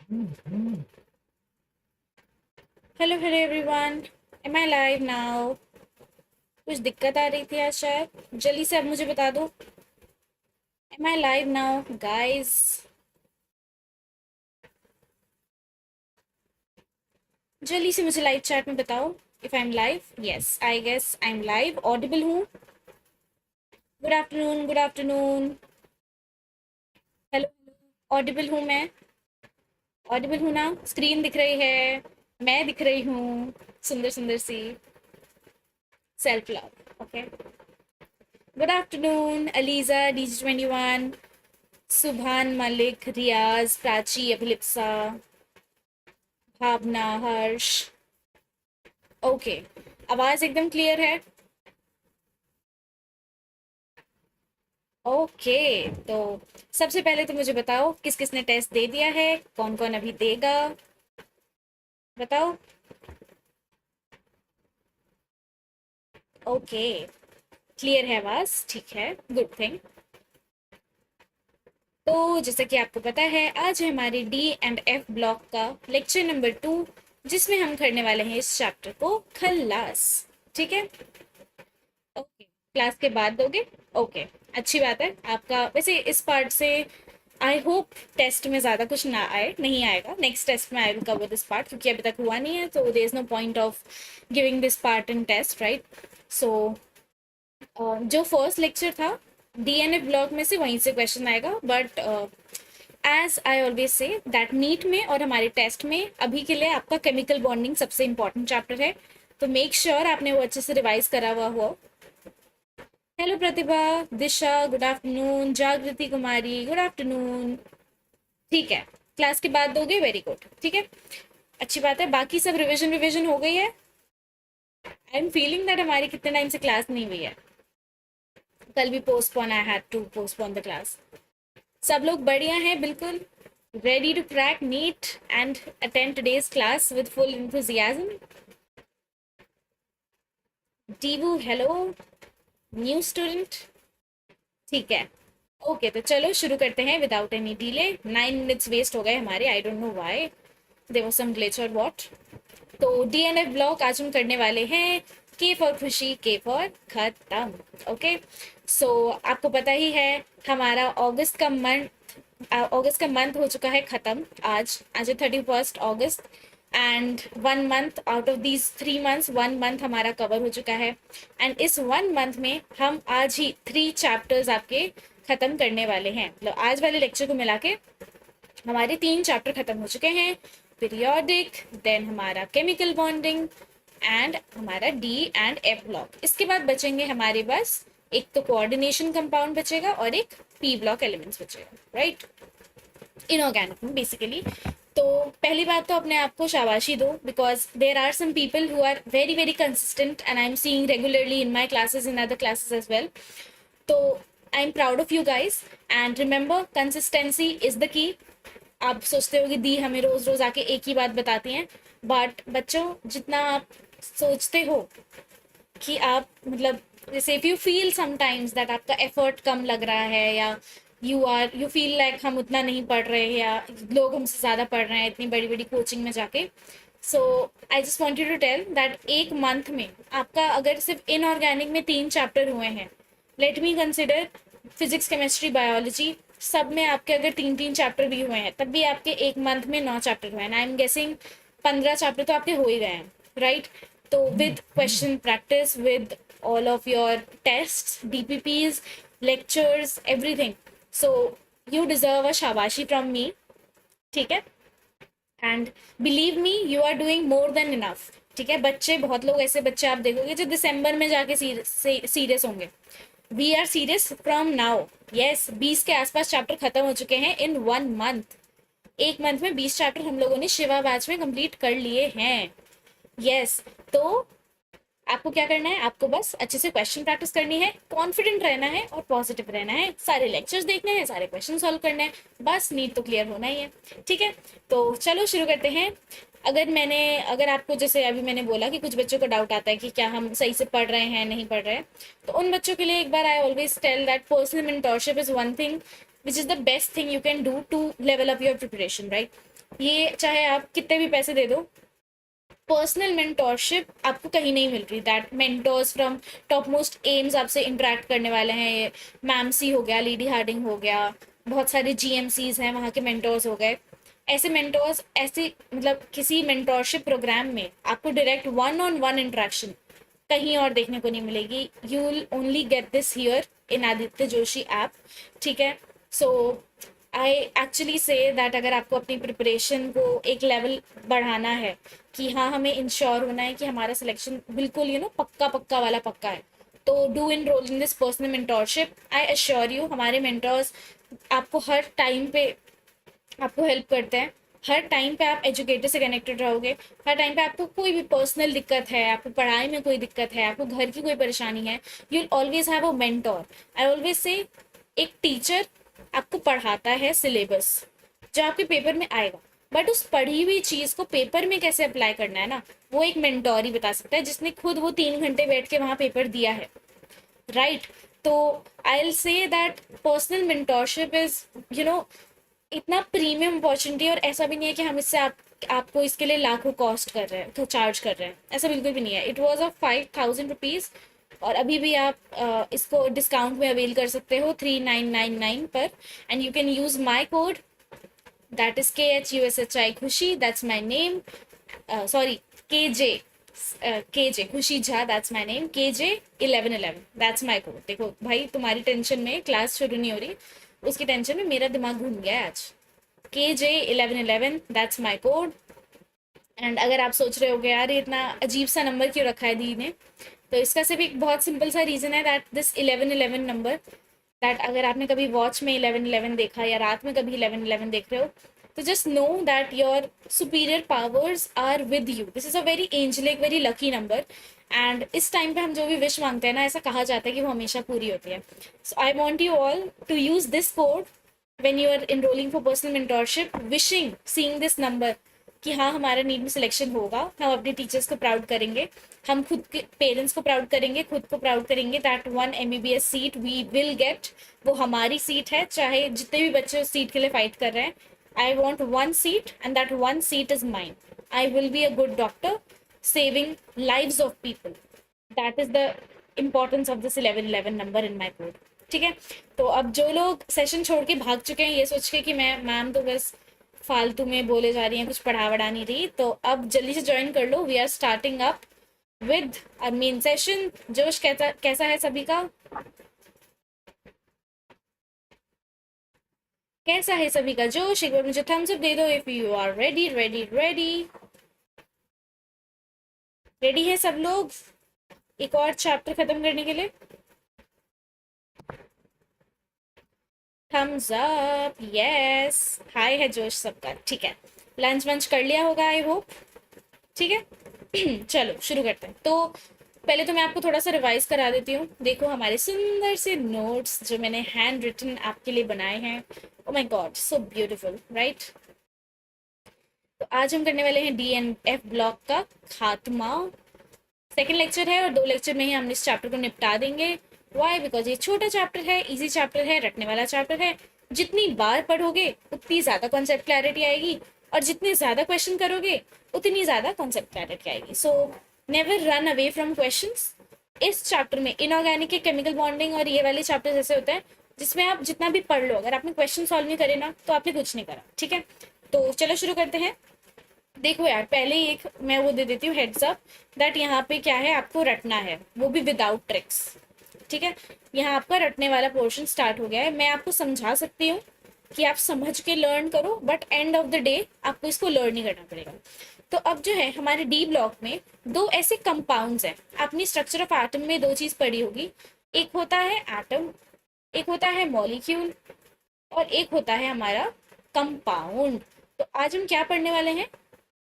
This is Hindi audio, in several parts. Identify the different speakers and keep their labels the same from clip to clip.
Speaker 1: Hello hello everyone. M I live now? कुछ दिक्कत आ रही थी आज शायद, जल्दी से अब मुझे बता दो। Am I live now guys? जल्दी से मुझे लाइव चैट में बताओ if I am live. Yes, I guess I am live, audible हूँ। Good afternoon, good afternoon. Hello, audible हूँ मैं? ऑडिबल हूँ ना? स्क्रीन दिख रही है, मैं दिख रही हूँ, सुंदर सुंदर सी। Self love, okay. Good afternoon Aliza, DG 21, Subhan Malik, Riyaz, Prachi, Abhilipsa, Bhavna, Harsh. Okay, आवाज एकदम क्लियर है? ओके, तो सबसे पहले तो मुझे बताओ किस किस ने टेस्ट दे दिया है, कौन कौन अभी देगा, बताओ। ओके, क्लियर है आवाज, ठीक है, गुड थिंग। तो जैसा कि आपको पता है, आज है हमारे डी एंड एफ ब्लॉक का लेक्चर नंबर 2, जिसमें हम करने वाले हैं इस चैप्टर को खल्लास। ठीक है, ओके। क्लास के बाद दोगे? ओके, अच्छी बात है। आपका वैसे इस पार्ट से आई होप टेस्ट में ज़्यादा कुछ ना आए, नहीं आएगा। नेक्स्ट टेस्ट में I will cover this part, क्योंकि अभी तक हुआ नहीं है, तो there is no point of giving this part in test, right? So जो फर्स्ट लेक्चर था डीएनए ब्लॉक में से, वहीं से क्वेश्चन आएगा। But as I always say that NEET में और हमारे टेस्ट में अभी के लिए आपका केमिकल बॉन्डिंग सबसे इंपॉर्टेंट चैप्टर है, तो मेक श्योर आपने वो अच्छे से रिवाइज करा हुआ हो। हेलो प्रतिभा, दिशा, गुड आफ्टरनून, जागृति कुमारी, गुड आफ्टरनून। ठीक है, क्लास के बाद दोगे, वेरी गुड, ठीक है, अच्छी बात है। बाकी सब रिवीजन रिवीजन हो गई है? आई एम फीलिंग दैट हमारी कितने टाइम से क्लास नहीं हुई है। कल भी postpone, I had to postpone the class. सब लोग बढ़िया हैं, बिल्कुल ready to crack NEET and attend today's class with full enthusiasm? डीवू हेलो, न्यू स्टूडेंट, ठीक है। ओके, तो चलो शुरू करते हैं without any delay. 9 minutes waste हो गए हमारे, I don't know why, there was some glitch और व्हाट। तो डीएनएफ ब्लॉक आज हम करने वाले हैं के फॉर खुशी, के फॉर खत्म। ओके, सो आपको पता ही है, हमारा अगस्त का मंथ हो चुका है खत्म। आज है 31 अगस्त, and 1 month out of these 3 months, 1 month हमारा कवर हो चुका है। एंड इस 1 मंथ में हम आज ही 3 चैप्टर्स आपके खत्म करने वाले हैं। मतलब आज वाले लेक्चर को मिला के हमारे 3 चैप्टर खत्म हो चुके हैं। पीरियोडिक, देन हमारा केमिकल बॉन्डिंग, एंड हमारा डी एंड एफ ब्लॉक। इसके बाद बचेंगे हमारे बस एक तो कोऑर्डिनेशन कंपाउंड बचेगा और एक पी ब्लॉक एलिमेंट्स बचेगा, राइट? इनऑर्गेनिक में बेसिकली। तो पहली बात तो अपने आप को शाबाशी दो, because there are some people who are very very consistent and I am seeing regularly in my classes, in other classes as well. तो I am proud of you guys, and remember consistency is the key. आप सोचते हो कि दी हमें रोज रोज आके एक ही बात बताती हैं, बट बच्चों, जितना आप सोचते हो कि आप, मतलब जैसे if you feel sometimes that आपका एफर्ट कम लग रहा है, या यू फील लाइक हम उतना नहीं पढ़ रहे हैं, या लोग हमसे ज़्यादा पढ़ रहे हैं इतनी बड़ी बड़ी कोचिंग में जाके, so I just want you to tell that एक मंथ में आपका अगर सिर्फ इनऑर्गेनिक में 3 चैप्टर हुए हैं, let me consider physics, chemistry, biology, सब में आपके अगर 3 3 चैप्टर भी हुए हैं, तब भी आपके एक मंथ में 9 चैप्टर हुए हैं। आई एम गेसिंग 15 चैप्टर तो आपके हो ही गए हैं, राइट? तो with question practice, with all of your tests, DPPs, lectures, everything. So you deserve a shabashi from me, ठीक है? And believe me, you are doing more than enough, ठीक है? बच्चे, बहुत लोग ऐसे बच्चे आप देखोगे जो दिसंबर में जाके सीरियस होंगे। We are serious from now. Yes, 20 के आसपास चैप्टर खत्म हो चुके हैं इन 1 मंथ। एक मंथ में 20 चैप्टर हम लोगों ने शिवा बैच में कंप्लीट कर लिए हैं। यस, तो आपको क्या करना है, आपको बस अच्छे से क्वेश्चन प्रैक्टिस करनी है, कॉन्फिडेंट रहना है और पॉजिटिव रहना है, सारे लेक्चर्स देखने हैं, सारे क्वेश्चन सॉल्व करने हैं, बस नीट तो क्लियर होना ही है, ठीक है? तो चलो शुरू करते हैं। अगर आपको, जैसे अभी मैंने बोला कि कुछ बच्चों को डाउट आता है कि क्या हम सही से पढ़ रहे हैं, नहीं पढ़ रहे हैं, तो उन बच्चों के लिए एक बार I always tell that personal mentorship is one thing which is the best thing you can do to level up your preparation, right? ये चाहे आप कितने भी पैसे दे दो, पर्सनल मेंटोरशिप आपको कहीं नहीं मिल रही। That mentors from top most AIIMS आपसे इंटरेक्ट करने वाले हैं। ये मैम सी हो गया, लेडी हार्डिंग हो गया, बहुत सारे जीएमसीज हैं, वहाँ के मेंटोर्स हो गए। ऐसे मेंटोर्स, ऐसे मतलब किसी मेंटोरशिप प्रोग्राम में आपको direct one on one interaction कहीं और देखने को नहीं मिलेगी। You will only get this here in Aditya Joshi app. ठीक है, so I actually say that अगर आपको अपनी प्रिपरेशन को एक लेवल बढ़ाना है कि हाँ हमें इंश्योर होना है कि हमारा सिलेक्शन बिल्कुल पक्का पक्का वाला पक्का है, तो do enrol in this personal mentorship. I assure you हमारे मेंटर्स आपको हर टाइम पे आपको हेल्प करते हैं। हर टाइम पे आप एजुकेटर से कनेक्टेड रहोगे। हर टाइम पे आपको कोई भी पर्सनल दिक्कत है, आपको पढ़ाई में कोई दिक्कत है, आपको घर की कोई परेशानी है, you will always have a mentor. I always से एक टीचर आपको पढ़ाता है सिलेबस जो आपके पेपर में आएगा, बट उस पढ़ी हुई चीज़ को पेपर में कैसे अप्लाई करना है ना, वो एक मेंटोर ही बता सकता है, जिसने खुद वो 3 घंटे बैठ के वहाँ पेपर दिया है। राइट, तो I will say that personal mentorship is इतना प्रीमियम अपॉर्चुनिटी। और ऐसा भी नहीं है कि हम इससे आपको इसके लिए लाखों कॉस्ट कर रहे हैं, तो चार्ज कर रहे हैं, ऐसा बिल्कुल भी नहीं है। इट वॉज ऑफ 5000 रुपीज़, और अभी भी आप इसको डिस्काउंट में अवेल कर सकते हो 3999 पर। And you can use my code, that is KHUSHI खुशी, that's my name, sorry KJ, KJ खुशी Jha, that's my name, KJ1111, that's my code. देखो भाई, तुम्हारी टेंशन में क्लास शुरू नहीं हो रही, उसकी टेंशन में मेरा दिमाग घूम गया है आज। KJ1111, that's my code. And अगर आप सोच रहे होगे यार ये इतना अजीब सा नंबर क्यों रखा है दी ने, तो इसका सिर्फ एक बहुत सिंपल सा रीज़न है, दैट दिस 1111 नंबर, दैट अगर आपने कभी वॉच में 1111 देखा या रात में कभी 1111 देख रहे हो, तो just know that your superior powers are with you. This is a very angelic, very lucky number. And इस टाइम पे हम जो भी विश मांगते हैं ना, ऐसा कहा जाता है कि वो हमेशा पूरी होती है। So I want you all to use this code when you are enrolling for personal mentorship, wishing seeing this number कि हाँ हमारा नीट में सिलेक्शन होगा। हम अपने टीचर्स को प्राउड करेंगे, हम खुद के पेरेंट्स को प्राउड करेंगे, खुद को प्राउड करेंगे that 1 MBBS seat we will get. वो हमारी सीट है, चाहे जितने भी बच्चे उस सीट के लिए फाइट कर रहे हैं। I want 1 seat and that 1 seat is mine. I will be a good doctor saving lives of people. That is the importance of this 1111 number in my code. ठीक है, तो अब जो लोग सेशन छोड़ के भाग चुके हैं ये सोच के कि मैम तो बस फालतू में बोले जा रही हैं, कुछ पढ़ा वढ़ा नहीं रही, तो अब जल्दी से ज्वाइन कर लो। We are starting up with a main session. जोश कैसा है सभी का? कैसा है सभी का जोश? एक बार मुझे थम्स अप दे दो if you are ready ready ready. Ready है सब लोग एक और चैप्टर खत्म करने के लिए? Thums up, yes. हाय है जोश सबका। ठीक है, लंच वंच कर लिया होगा आई होप। ठीक है चलो शुरू करते हैं। तो पहले तो मैं आपको थोड़ा सा रिवाइज करा देती हूँ। देखो हमारे सुंदर से नोट्स जो मैंने हैंड रिटन आपके लिए बनाए हैं। Oh my God, so beautiful, right? तो आज हम करने वाले हैं DNF ब्लॉक का खात्मा। सेकेंड लेक्चर है और 2 लेक्चर में ही हम इस चैप्टर को निपटा देंगे। वाई? बिकॉज ये छोटा चैप्टर है, इजी चैप्टर है, रटने वाला चैप्टर है। जितनी बार पढ़ोगे उतनी ज़्यादा कॉन्सेप्ट क्लैरिटी आएगी, और जितने ज़्यादा क्वेश्चन करोगे उतनी ज़्यादा कॉन्सेप्ट क्लैरिटी आएगी। So never run away from questions. इस चैप्टर में इनऑर्गेनिक के केमिकल बॉन्डिंग और ये वाले चैप्टर ऐसे होते हैं जिसमें आप जितना भी पढ़ लो, अगर आपने क्वेश्चन सॉल्व नहीं करे ना तो आपने कुछ नहीं करा। ठीक है, तो चलो शुरू करते हैं। देखो यार, पहले ही एक मैं वो दे देती हूँ हेड्स अप दैट यहाँ पे क्या है आपको रटना है, वो भी विदाउट ट्रिक्स। ठीक है, यहाँ आपका रटने वाला पोर्शन स्टार्ट हो गया है। मैं आपको समझा सकती हूँ कि आप समझ के लर्न करो, but end of the day आपको इसको लर्न नहीं करना पड़ेगा। तो अब जो है हमारे डी ब्लॉक में 2 ऐसे कंपाउंड्स हैं। आपने स्ट्रक्चर ऑफ एटम में 2 चीज़ पढ़ी होगी, एक होता है एटम, एक होता है मॉलिक्यूल, और एक होता है हमारा कंपाउंड। तो आज हम क्या पढ़ने वाले हैं?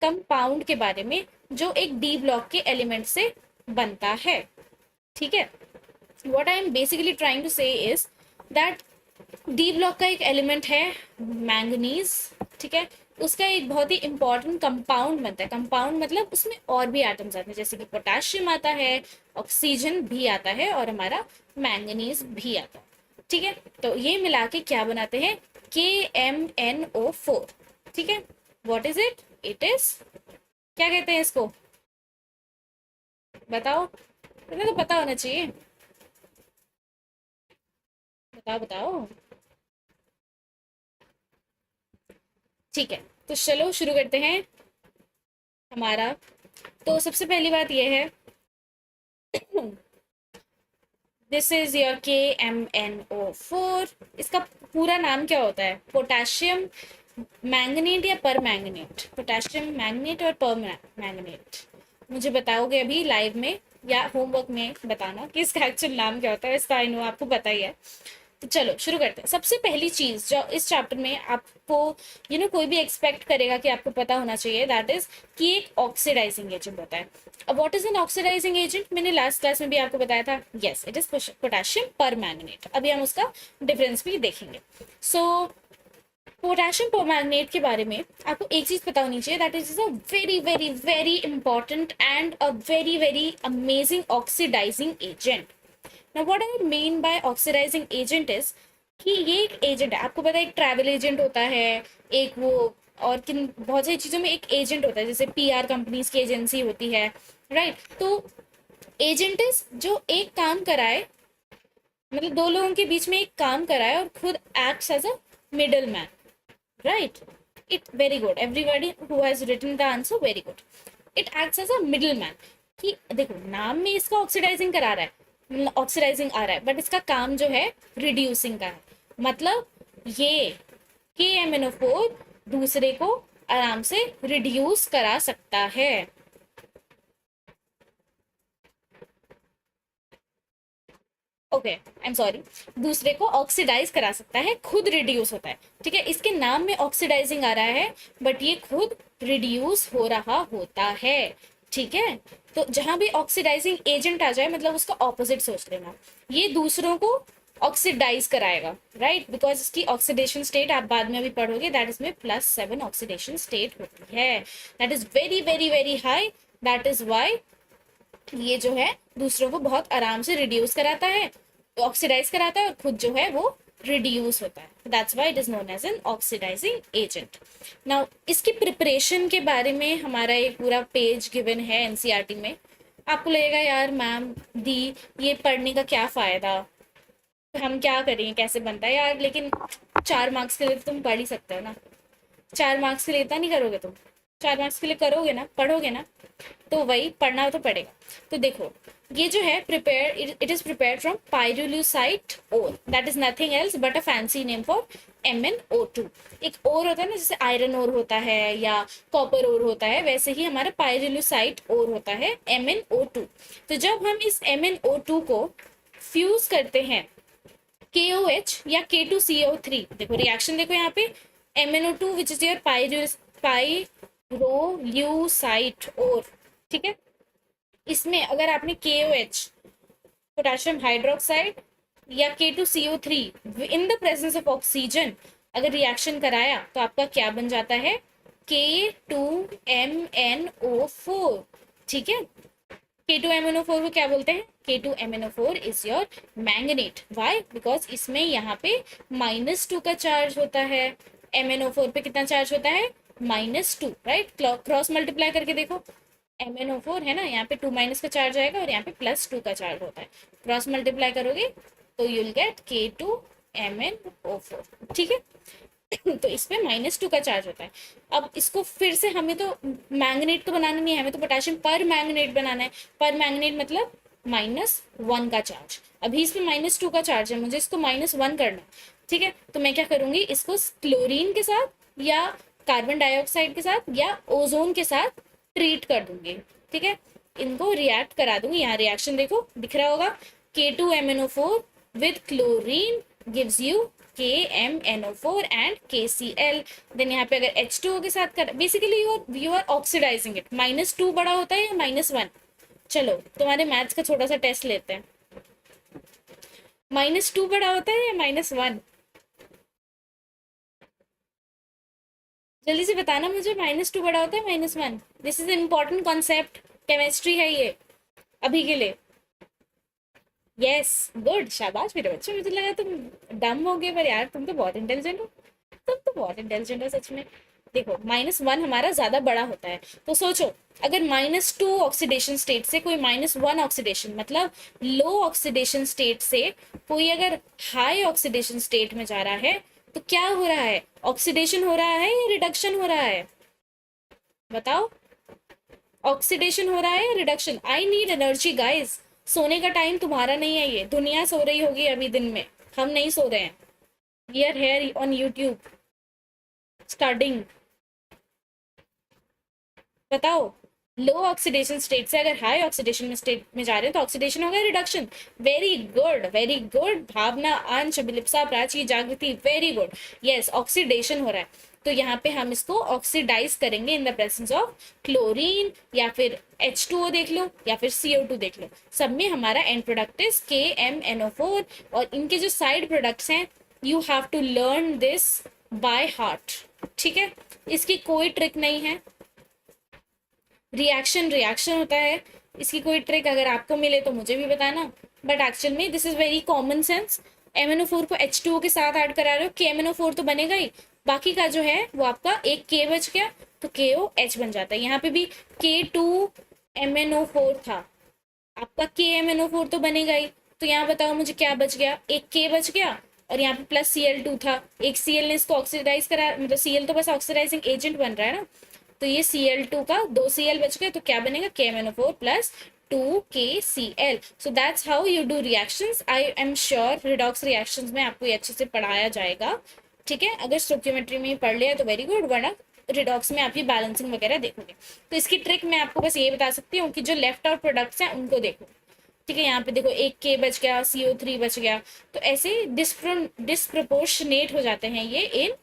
Speaker 1: कंपाउंड के बारे में, जो एक डी ब्लॉक के एलिमेंट से बनता है। ठीक है, what I am basically trying to say is that D block का एक एलिमेंट है मैंगनीज। ठीक है, उसका एक बहुत ही इंपॉर्टेंट कंपाउंड बनता है। कंपाउंड मतलब उसमें और भी एटम्स आते हैं, जैसे कि पोटेशियम आता है, ऑक्सीजन भी आता है, और हमारा मैंगनीज भी आता है। ठीक है, तो ये मिला के क्या बनाते हैं? KMNO4। ठीक है, what is it? It is, क्या कहते हैं इसको, बताओ, तुम्हें तो पता होना चाहिए, बताओ बताओ। ठीक है, तो चलो शुरू करते हैं हमारा। तो सबसे पहली बात यह है, दिस इज योर KMnO4। इसका पूरा नाम क्या होता है? पोटेशियम मैंगनीट या पर मैंगनीट? पोटेशियम मैंगनीट और पर मैंगनीट? मुझे बताओगे अभी लाइव में या होमवर्क में बताना कि इसका एक्चुअल नाम क्या होता है। इसका आई नो आपको पता ही है। तो चलो शुरू करते हैं। सबसे पहली चीज जो इस चैप्टर में आपको कोई भी एक्सपेक्ट करेगा कि आपको पता होना चाहिए, दैट इज कि एक ऑक्सीडाइजिंग एजेंट होता है। अब what is an oxidizing agent? मैंने लास्ट क्लास में भी आपको बताया था, yes it is potassium permanganate. अभी हम उसका डिफरेंस भी देखेंगे। सो पोटेशियम परमैंगनेट के बारे में आपको एक चीज पता होनी चाहिए, that is a very very very important and a very very amazing oxidizing agent. Now what I mean by oxidizing agent is कि ये एक एजेंट है। आपको पता है एक ट्रैवल एजेंट होता है, एक वो, और किन बहुत सारी चीज़ों में एक एजेंट होता है, जैसे PR कंपनीज की एजेंसी होती है, राइट? तो एजेंट इज जो एक काम कराए, मतलब दो लोगों के बीच में एक काम कराए और खुद acts as a middle man, right? It very good, everybody who has written the answer, very good. It acts as a middle man. कि देखो नाम में इसका ऑक्सीडाइजिंग करा रहा है, ऑक्सीडाइजिंग आ रहा है, बट इसका काम जो है रिड्यूसिंग का है। मतलब ये KMnO4 दूसरे को आराम से रिड्यूस करा सकता है। ओके आई एम सॉरी, दूसरे को ऑक्सीडाइज करा सकता है, खुद रिड्यूस होता है। ठीक है, इसके नाम में ऑक्सीडाइजिंग आ रहा है, बट ये खुद रिड्यूस हो रहा होता है। ठीक है, तो जहां भी ऑक्सीडाइजिंग एजेंट आ जाए, मतलब उसका ऑपोजिट सोच लेना, ये दूसरों को ऑक्सीडाइज कराएगा, राइट? बिकॉज इसकी ऑक्सीडेशन स्टेट आप बाद में अभी पढ़ोगे, दैट इज में +7 ऑक्सीडेशन स्टेट होती है, that is very very very high. That is why ये जो है दूसरों को बहुत आराम से रिड्यूस कराता है, ऑक्सीडाइज कराता है, और खुद जो है वो रिड्यूस होता है। That's why it is known as an oxidizing agent. Now इसकी प्रिपरेशन के बारे में हमारा एक पूरा पेज गिवन है NCERT में। आपको लगेगा यार मैम दी ये पढ़ने का क्या फायदा, हम क्या करें, कैसे बनता है यार, लेकिन 4 मार्क्स के लिए तो तुम पढ़ ही सकते हो ना। 4 मार्क्स के लिए इतना नहीं करोगे तुम, 4 मार्क्स के लिए करोगे ना, पढ़ोगे ना, तो वही पढ़ना तो पड़ेगा। तो देखो ये जो है prepare, it is prepared from pyrolusite ore, that is nothing else but a fancy name for MnO2। एक ओर होता है ना, जैसे आयरन ओर होता है या कॉपर ओर होता है, वैसे ही हमारा पाइरोल्यूसाइट ओर होता है MnO2। तो जब हम इस MnO2 को फ्यूज करते हैं KOH या K2CO3, देखो रिएक्शन देखो यहाँ पे, MnO2 विच इज योर पाइरोल्यूसाइट ओर। ठीक है, इसमें अगर आपने KOH पोटेशियम हाइड्रोक्साइड या K2CO3 in the presence of oxygen अगर रिएक्शन कराया, तो आपका क्या बन जाता है? K2MnO4। ठीक है, K2MnO4 को क्या बोलते हैं? K2MnO4 is your manganate. Why? Because इसमें यहाँ पे -2 का चार्ज होता है, MnO4 पे कितना चार्ज होता है? -2, राइट? क्रॉस मल्टीप्लाई करके देखो, MnO4 है ना, यहाँ पे 2- का चार्ज आएगा और यहाँ पे +2 का चार्ज होता है। क्रॉस मल्टीप्लाई करोगे तो यू विल गेट K2MnO4। ठीक है, तो इस पे -2 का चार्ज होता है। अब इसको फिर से हमें तो मैंगनेट तो बनाना नहीं है, हमें तो पोटेशियम पर मैंगनेट बनाना है। पर मैंगनेट मतलब -1 का चार्ज। अभी इस पे -2 का चार्ज है, मुझे इसको -1 करना है। ठीक है, तो मैं क्या करूंगी, इसको क्लोरीन के साथ या कार्बन डाइऑक्साइड के साथ या ओजोन के साथ ट्रीट कर दूंगी। ठीक है, इनको रिएक्ट करा दूंगी। यहाँ रिएक्शन देखो दिख रहा होगा, K2MnO4 with chlorine gives you KMnO4 and KCl। Then यहाँ पे अगर H2O के साथ कर, basically you are oxidizing it. -2 बड़ा होता है या -1? चलो तुम्हारे मैथ्स का छोटा सा टेस्ट लेते हैं। -2 बड़ा होता है या -1? जल्दी से बताना मुझे, -2 बड़ा होता है -1? This is important concept, chemistry है ये अभी के लिए। यस गुड, शाबाश मेरे बच्चे, मुझे लगा तुम डम हो गए, पर यार तुम तो बहुत इंटेलिजेंट हो, तुम तो बहुत इंटेलिजेंट हो सच में। देखो -1 हमारा ज्यादा बड़ा होता है, तो सोचो अगर -2 ऑक्सीडेशन स्टेट से कोई -1 ऑक्सीडेशन मतलब लो ऑक्सीडेशन स्टेट से कोई अगर हाई ऑक्सीडेशन स्टेट में जा रहा है, तो क्या हो रहा है? ऑक्सीडेशन हो रहा है या रिडक्शन हो रहा है? बताओ, ऑक्सीडेशन हो रहा है या reduction? I need energy guys. सोने का टाइम तुम्हारा नहीं है, ये दुनिया सो रही होगी अभी दिन में, हम नहीं सो रहे हैं। We are here on YouTube starting. बताओ, लो ऑक्सीडेशन स्टेट से अगर हाई ऑक्सीडेशन में स्टेट में जा रहे हैं तो ऑक्सीडेशन होगा reduction. Very good, very good Bhavna, Ansh, Abhilipsa, Prachi, जागृति, वेरी गुड। यस, ऑक्सीडेशन हो रहा है, तो यहाँ पे हम इसको ऑक्सीडाइज करेंगे इन द प्रेजेंस ऑफ क्लोरीन, या फिर H2O देख लो, या फिर CO2 देख लो, सब में हमारा एंड प्रोडक्ट इज KMNO4। और इनके जो साइड प्रोडक्ट्स हैं, you have to learn this by heart, ठीक है? इसकी कोई ट्रिक नहीं है। रिएक्शन रिएक्शन होता है, इसकी कोई ट्रिक अगर आपको मिले तो मुझे भी बताना, बट एक्चुअल में this is very common sense. MnO4 को H2O के साथ ऐड करा रहे हो, KMnO4 तो बनेगा ही, बाकी का जो है वो आपका एक K बच गया तो KOH बन जाता है। यहाँ पे भी K2MnO4 था, आपका KMnO4 तो बनेगा ही, तो यहाँ बताओ मुझे क्या बच गया? एक K बच गया, और यहाँ पे प्लस Cl2 था, एक Cl ने इसको ऑक्सीडाइज करा, मतलब Cl तो बस ऑक्सीडाइजिंग एजेंट बन रहा है ना, तो ये Cl2 का 2 Cl बच गए, तो क्या बनेगा? KMnO4 plus 2KCl। So that's how you do reactions. I am sure redox reactions में आपको ये अच्छे से पढ़ाया जाएगा, ठीक है? अगर स्टोकियोमेट्री में पढ़ लिया तो वेरी गुड, वरना रिडॉक्स में आप ये बैलेंसिंग वगैरह देखोगे। तो इसकी ट्रिक मैं आपको बस ये बता सकती हूँ कि जो लेफ्ट आउट प्रोडक्ट्स हैं उनको देखो, ठीक है? यहाँ पे देखो एक K बच गया, CO3 बच गया, तो ऐसे डिस्प्रपोर्शनेट हो जाते हैं ये in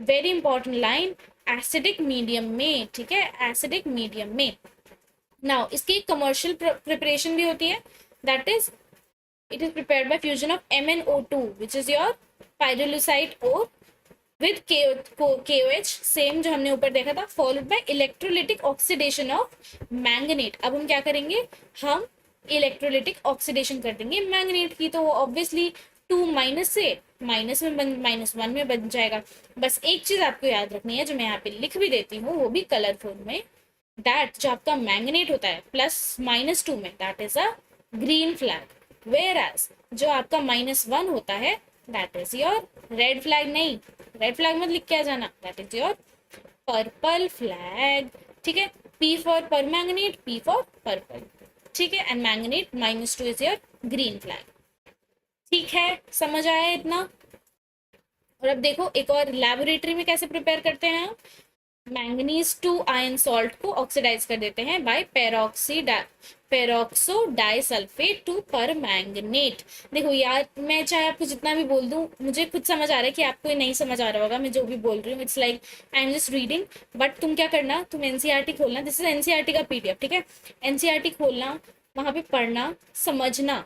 Speaker 1: very important line acidic medium में, ठीक है? एसिडिक मीडियम में। नाउ इसकी कमर्शियल प्रिपरेशन भी होती है, that is it is prepared by fusion of MnO2 which is your pyrolusite ore with KOH, same जो हमने ऊपर देखा था, followed by electrolytic oxidation of manganate. अब हम क्या करेंगे? हम इलेक्ट्रोलिटिक ऑक्सीडेशन कर देंगे मैंगनेट की, तो वो ऑब्वियसली 2 माइनस से माइनस में -1 में बन जाएगा। बस एक चीज आपको याद रखनी है, जो मैं यहाँ पे लिख भी देती हूँ, वो भी कलरफुल में, दैट जो आपका मैंगनेट होता है +-2 में, that is a green flag, whereas जो आपका -1 होता है that is your red flag. नहीं, रेड फ्लैग मत लिख के आ जाना, that is your purple flag, ठीक है? P for permanganate, P for purple, ठीक है? And manganate -2 is your green flag, ठीक है? समझ आया इतना? और अब देखो एक और लेबोरेटरी में कैसे प्रिपेयर करते हैं हम। मैंगनीज 2 आयन सॉल्ट को ऑक्सीडाइज कर देते हैं bye peroxo disulphate to permanganate. देखो यार, मैं चाहे आपको जितना भी बोल दूं, मुझे खुद समझ आ रहा है कि आपको ये नहीं समझ आ रहा होगा मैं जो भी बोल रही हूँ, it's like I am just reading, but तुम क्या करना, तुम एनसीईआरटी खोलना, दिस इज एनसीईआरटी का PDF, ठीक है? एनसीईआरटी खोलना, वहां पे पढ़ना, समझना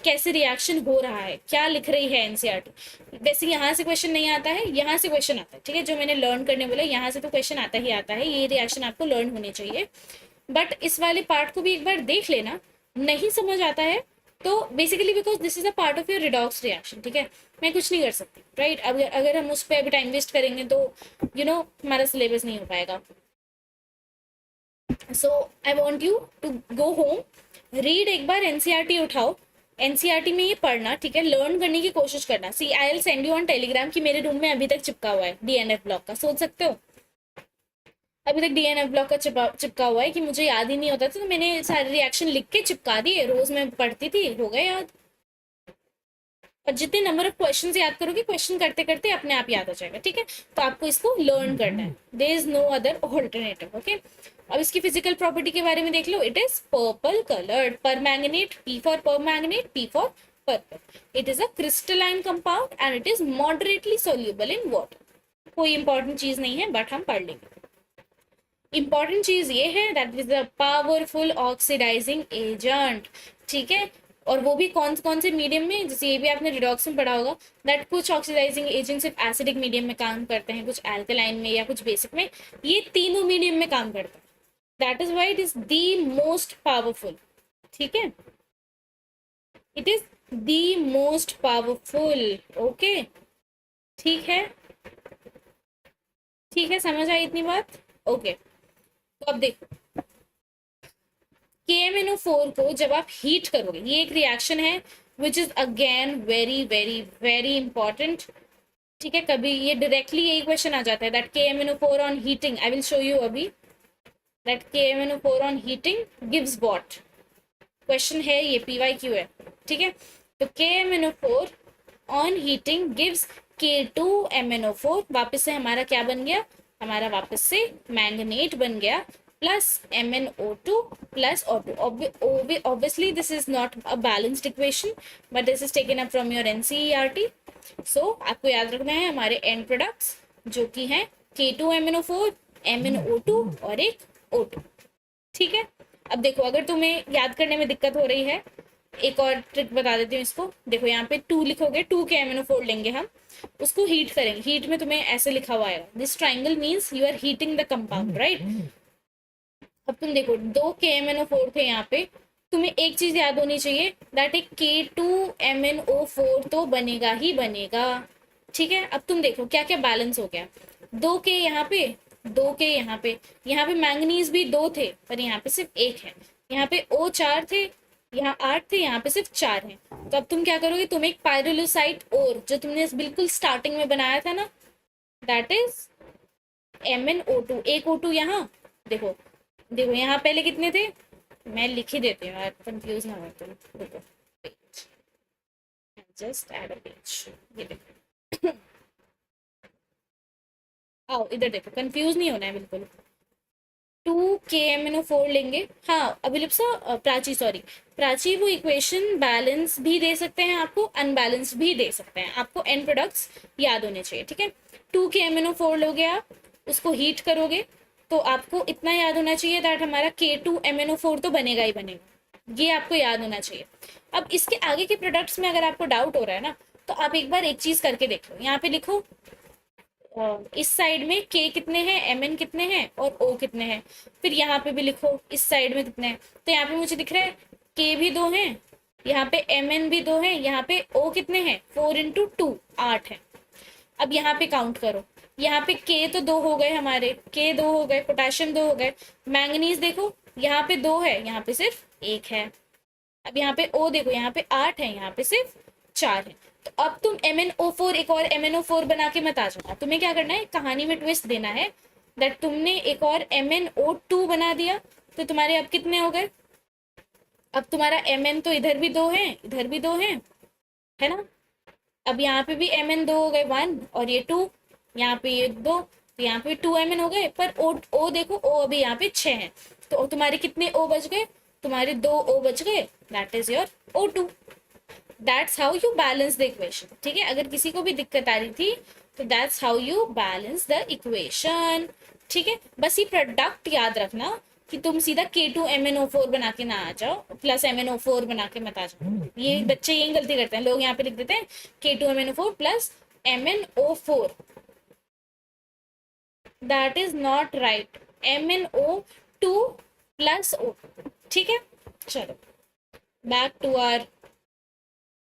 Speaker 1: कैसे रिएक्शन हो रहा है, क्या लिख रही है एनसीईआरटी। वैसे यहाँ से क्वेश्चन नहीं आता है, यहाँ से क्वेश्चन आता है, ठीक है? जो मैंने लर्न करने बोला, यहाँ से तो क्वेश्चन आता ही आता है, ये रिएक्शन आपको लर्न होने चाहिए, बट इस वाले पार्ट को भी एक बार देख लेना। नहीं समझ आता है तो basically because this is a part of your redox reaction, ठीक है? मैं कुछ नहीं कर सकती, राइट? अगर हम उस पर अभी टाइम वेस्ट करेंगे तो हमारा सिलेबस नहीं हो पाएगा। So I want you to go home, read, एक बार एनसीईआरटी उठाओ, एनसीईआरटी में ये पढ़ना, ठीक है? लर्न करने की कोशिश करना। See I will send you on Telegram कि मेरे रूम में अभी तक चिपका हुआ है DNF ब्लॉक का, सोच सकते हो? अभी तक DNF ब्लॉक का चिपका हुआ है कि मुझे याद ही नहीं होता था, तो मैंने सारे रिएक्शन लिख के चिपका दिए, रोज मैं पढ़ती थी, हो गए याद। और जितने नंबर ऑफ क्वेश्चन याद करोगे, क्वेश्चन करते करते अपने आप याद आ जाएगा, ठीक है? तो आपको इसको लर्न करना है, there is no other alternative, okay? अब इसकी फिजिकल प्रॉपर्टी के बारे में देख लो, it is purple coloured, permanganate, P for permanganate, P for purple. It is a crystalline compound and it is moderately soluble in water. कोई इंपॉर्टेंट चीज नहीं है, बट हम पढ़ लेंगे। इंपॉर्टेंट चीज ये है that is a powerful oxidizing agent, ठीक है? और वो भी कौन कौन से मीडियम में, जैसे ये भी आपने रिडॉक्स में पढ़ा होगा, दैट कुछ ऑक्सीडाइजिंग एजेंट सिर्फ एसिडिक मीडियम में काम करते हैं, कुछ एल्कलाइन में या कुछ बेसिक में, ये तीनों मीडियम में काम करते हैं, that is why it is the most powerful, ठीक है? It is the most powerful, okay? ठीक है? ठीक है, समझ आई इतनी बात? ओके, तो अब देखो KMnO4 को जब आप हीट करोगे, ये एक रिएक्शन है which is again very very very important. ठीक है, कभी ये डायरेक्टली यही क्वेश्चन आ जाता है that KMnO4 on heating, I will show you अभी that KMnO4 on heating gives what. Question है ये, PYQ है। ठीक है, तो KMnO4 on heating gives K2MnO4। वापस से हमारा क्या बन गया, हमारा वापस से मैंगनेट बन गया plus MnO2 plus O2। obviously this is not a balanced equation but this is taken up from your NCERT। so आपको याद रखना है हमारे एंड प्रोडक्ट्स जो कि हैं K2MnO4, MnO2 और एक O2। ठीक है, अब देखो अगर तुम्हें याद करने में दिक्कत हो रही है, एक और ट्रिक बता देती हूँ इसको। देखो यहाँ पे 2 लिखोगे, 2 KMnO4 लेंगे हम, उसको हीट करेंगे। हीट में तुम्हें ऐसे लिखा हुआ आएगा, this triangle means you are heating the compound, right. अब तुम देखो 2 KMnO4 थे यहाँ पे, तुम्हें एक चीज याद होनी चाहिए दैट एक K2MnO4 तो बनेगा ही बनेगा। ठीक है, अब तुम देखो क्या क्या बैलेंस हो गया, 2 K यहाँ पे, 2 K यहाँ पे, यहाँ पे मैंगनीज भी 2 थे पर यहाँ पे सिर्फ 1 है, यहाँ पे O 4 थे, यहाँ 8 थे, यहाँ पे सिर्फ 4 हैं। तो अब तुम क्या करोगे, तुम एक पायरोलोसाइट और जो तुमने बिल्कुल स्टार्टिंग में बनाया था ना, दैट इज MnO2। एक O2 यहाँ, देखो देखो यहाँ पहले कितने थे, मैं लिख ही देती हूँ यार, कंफ्यूज ना हो तुम। देखो जस्ट ऐड अ पेज, ये देखो आओ इधर देखो, कंफ्यूज नहीं होना है बिल्कुल। 2 KMnO4 लेंगे। हाँ अभिलिप्सा, प्राची सॉरी, प्राची वो इक्वेशन बैलेंस भी दे सकते हैं आपको, अनबैलेंस भी दे सकते हैं, आपको एंड प्रोडक्ट्स याद होने चाहिए। ठीक है, 2 KMnO4 लोगे आप, उसको हीट करोगे तो आपको इतना याद होना चाहिए दैट हमारा K2MnO4 तो बनेगा ही बनेगा, ये आपको याद होना चाहिए। अब इसके आगे के प्रोडक्ट्स में अगर आपको डाउट हो रहा है ना, तो आप एक बार एक चीज करके देख लो, यहाँ पे लिखो इस साइड में K कितने हैं, Mn कितने हैं और O कितने हैं, फिर यहाँ पे भी लिखो इस साइड में कितने हैं। तो यहाँ पे मुझे दिख रहा है K भी 2 हैं, यहाँ पे Mn भी 2 हैं, यहाँ पे O कितने हैं, 4 इंटू 2 8 है। अब यहाँ पे काउंट करो, यहाँ पे K तो 2 हो गए हमारे, K 2 हो गए, पोटेशियम 2 हो गए, मैंगनीज देखो यहाँ पे 2 है, यहाँ पे सिर्फ 1 है। अब यहाँ पे O देखो, यहाँ पे 8 है, यहाँ पे सिर्फ 4 है। तो अब तुम MnO4 एक और MnO4 बना के मत आ जाना, तुम्हें क्या करना है, कहानी में ट्विस्ट देना है दैट तुमने एक और MnO2 बना दिया, तो तुम्हारे अब कितने हो गए, अब तुम्हारा Mn तो इधर भी 2 है, इधर भी 2 है ना। अब यहाँ पे भी Mn 2 हो गए, 1 और ये 2, यहाँ पे ये 2, तो यहाँ पे 2 Mn हो गए, पर O देखो, O अभी यहाँ पे 6 है, तो तुम्हारे कितने O बच गए, तुम्हारे 2 O बच गए, that is your O2। That's how you balance the equation. ठीक है, अगर किसी को भी दिक्कत आ रही थी तो that's how you balance the equation. ठीक है, बस ये प्रोडक्ट याद रखना कि तुम सीधा K2MnO4 बना के ना आ जाओ, प्लस MnO4 बना के मत आ जाओ। ये बच्चे यही गलती करते हैं, लोग यहाँ पे लिख देते हैं K2MnO4 plus MnO4, that is not right, MnO2 plus O। ठीक है, चलो बैक टू आवर,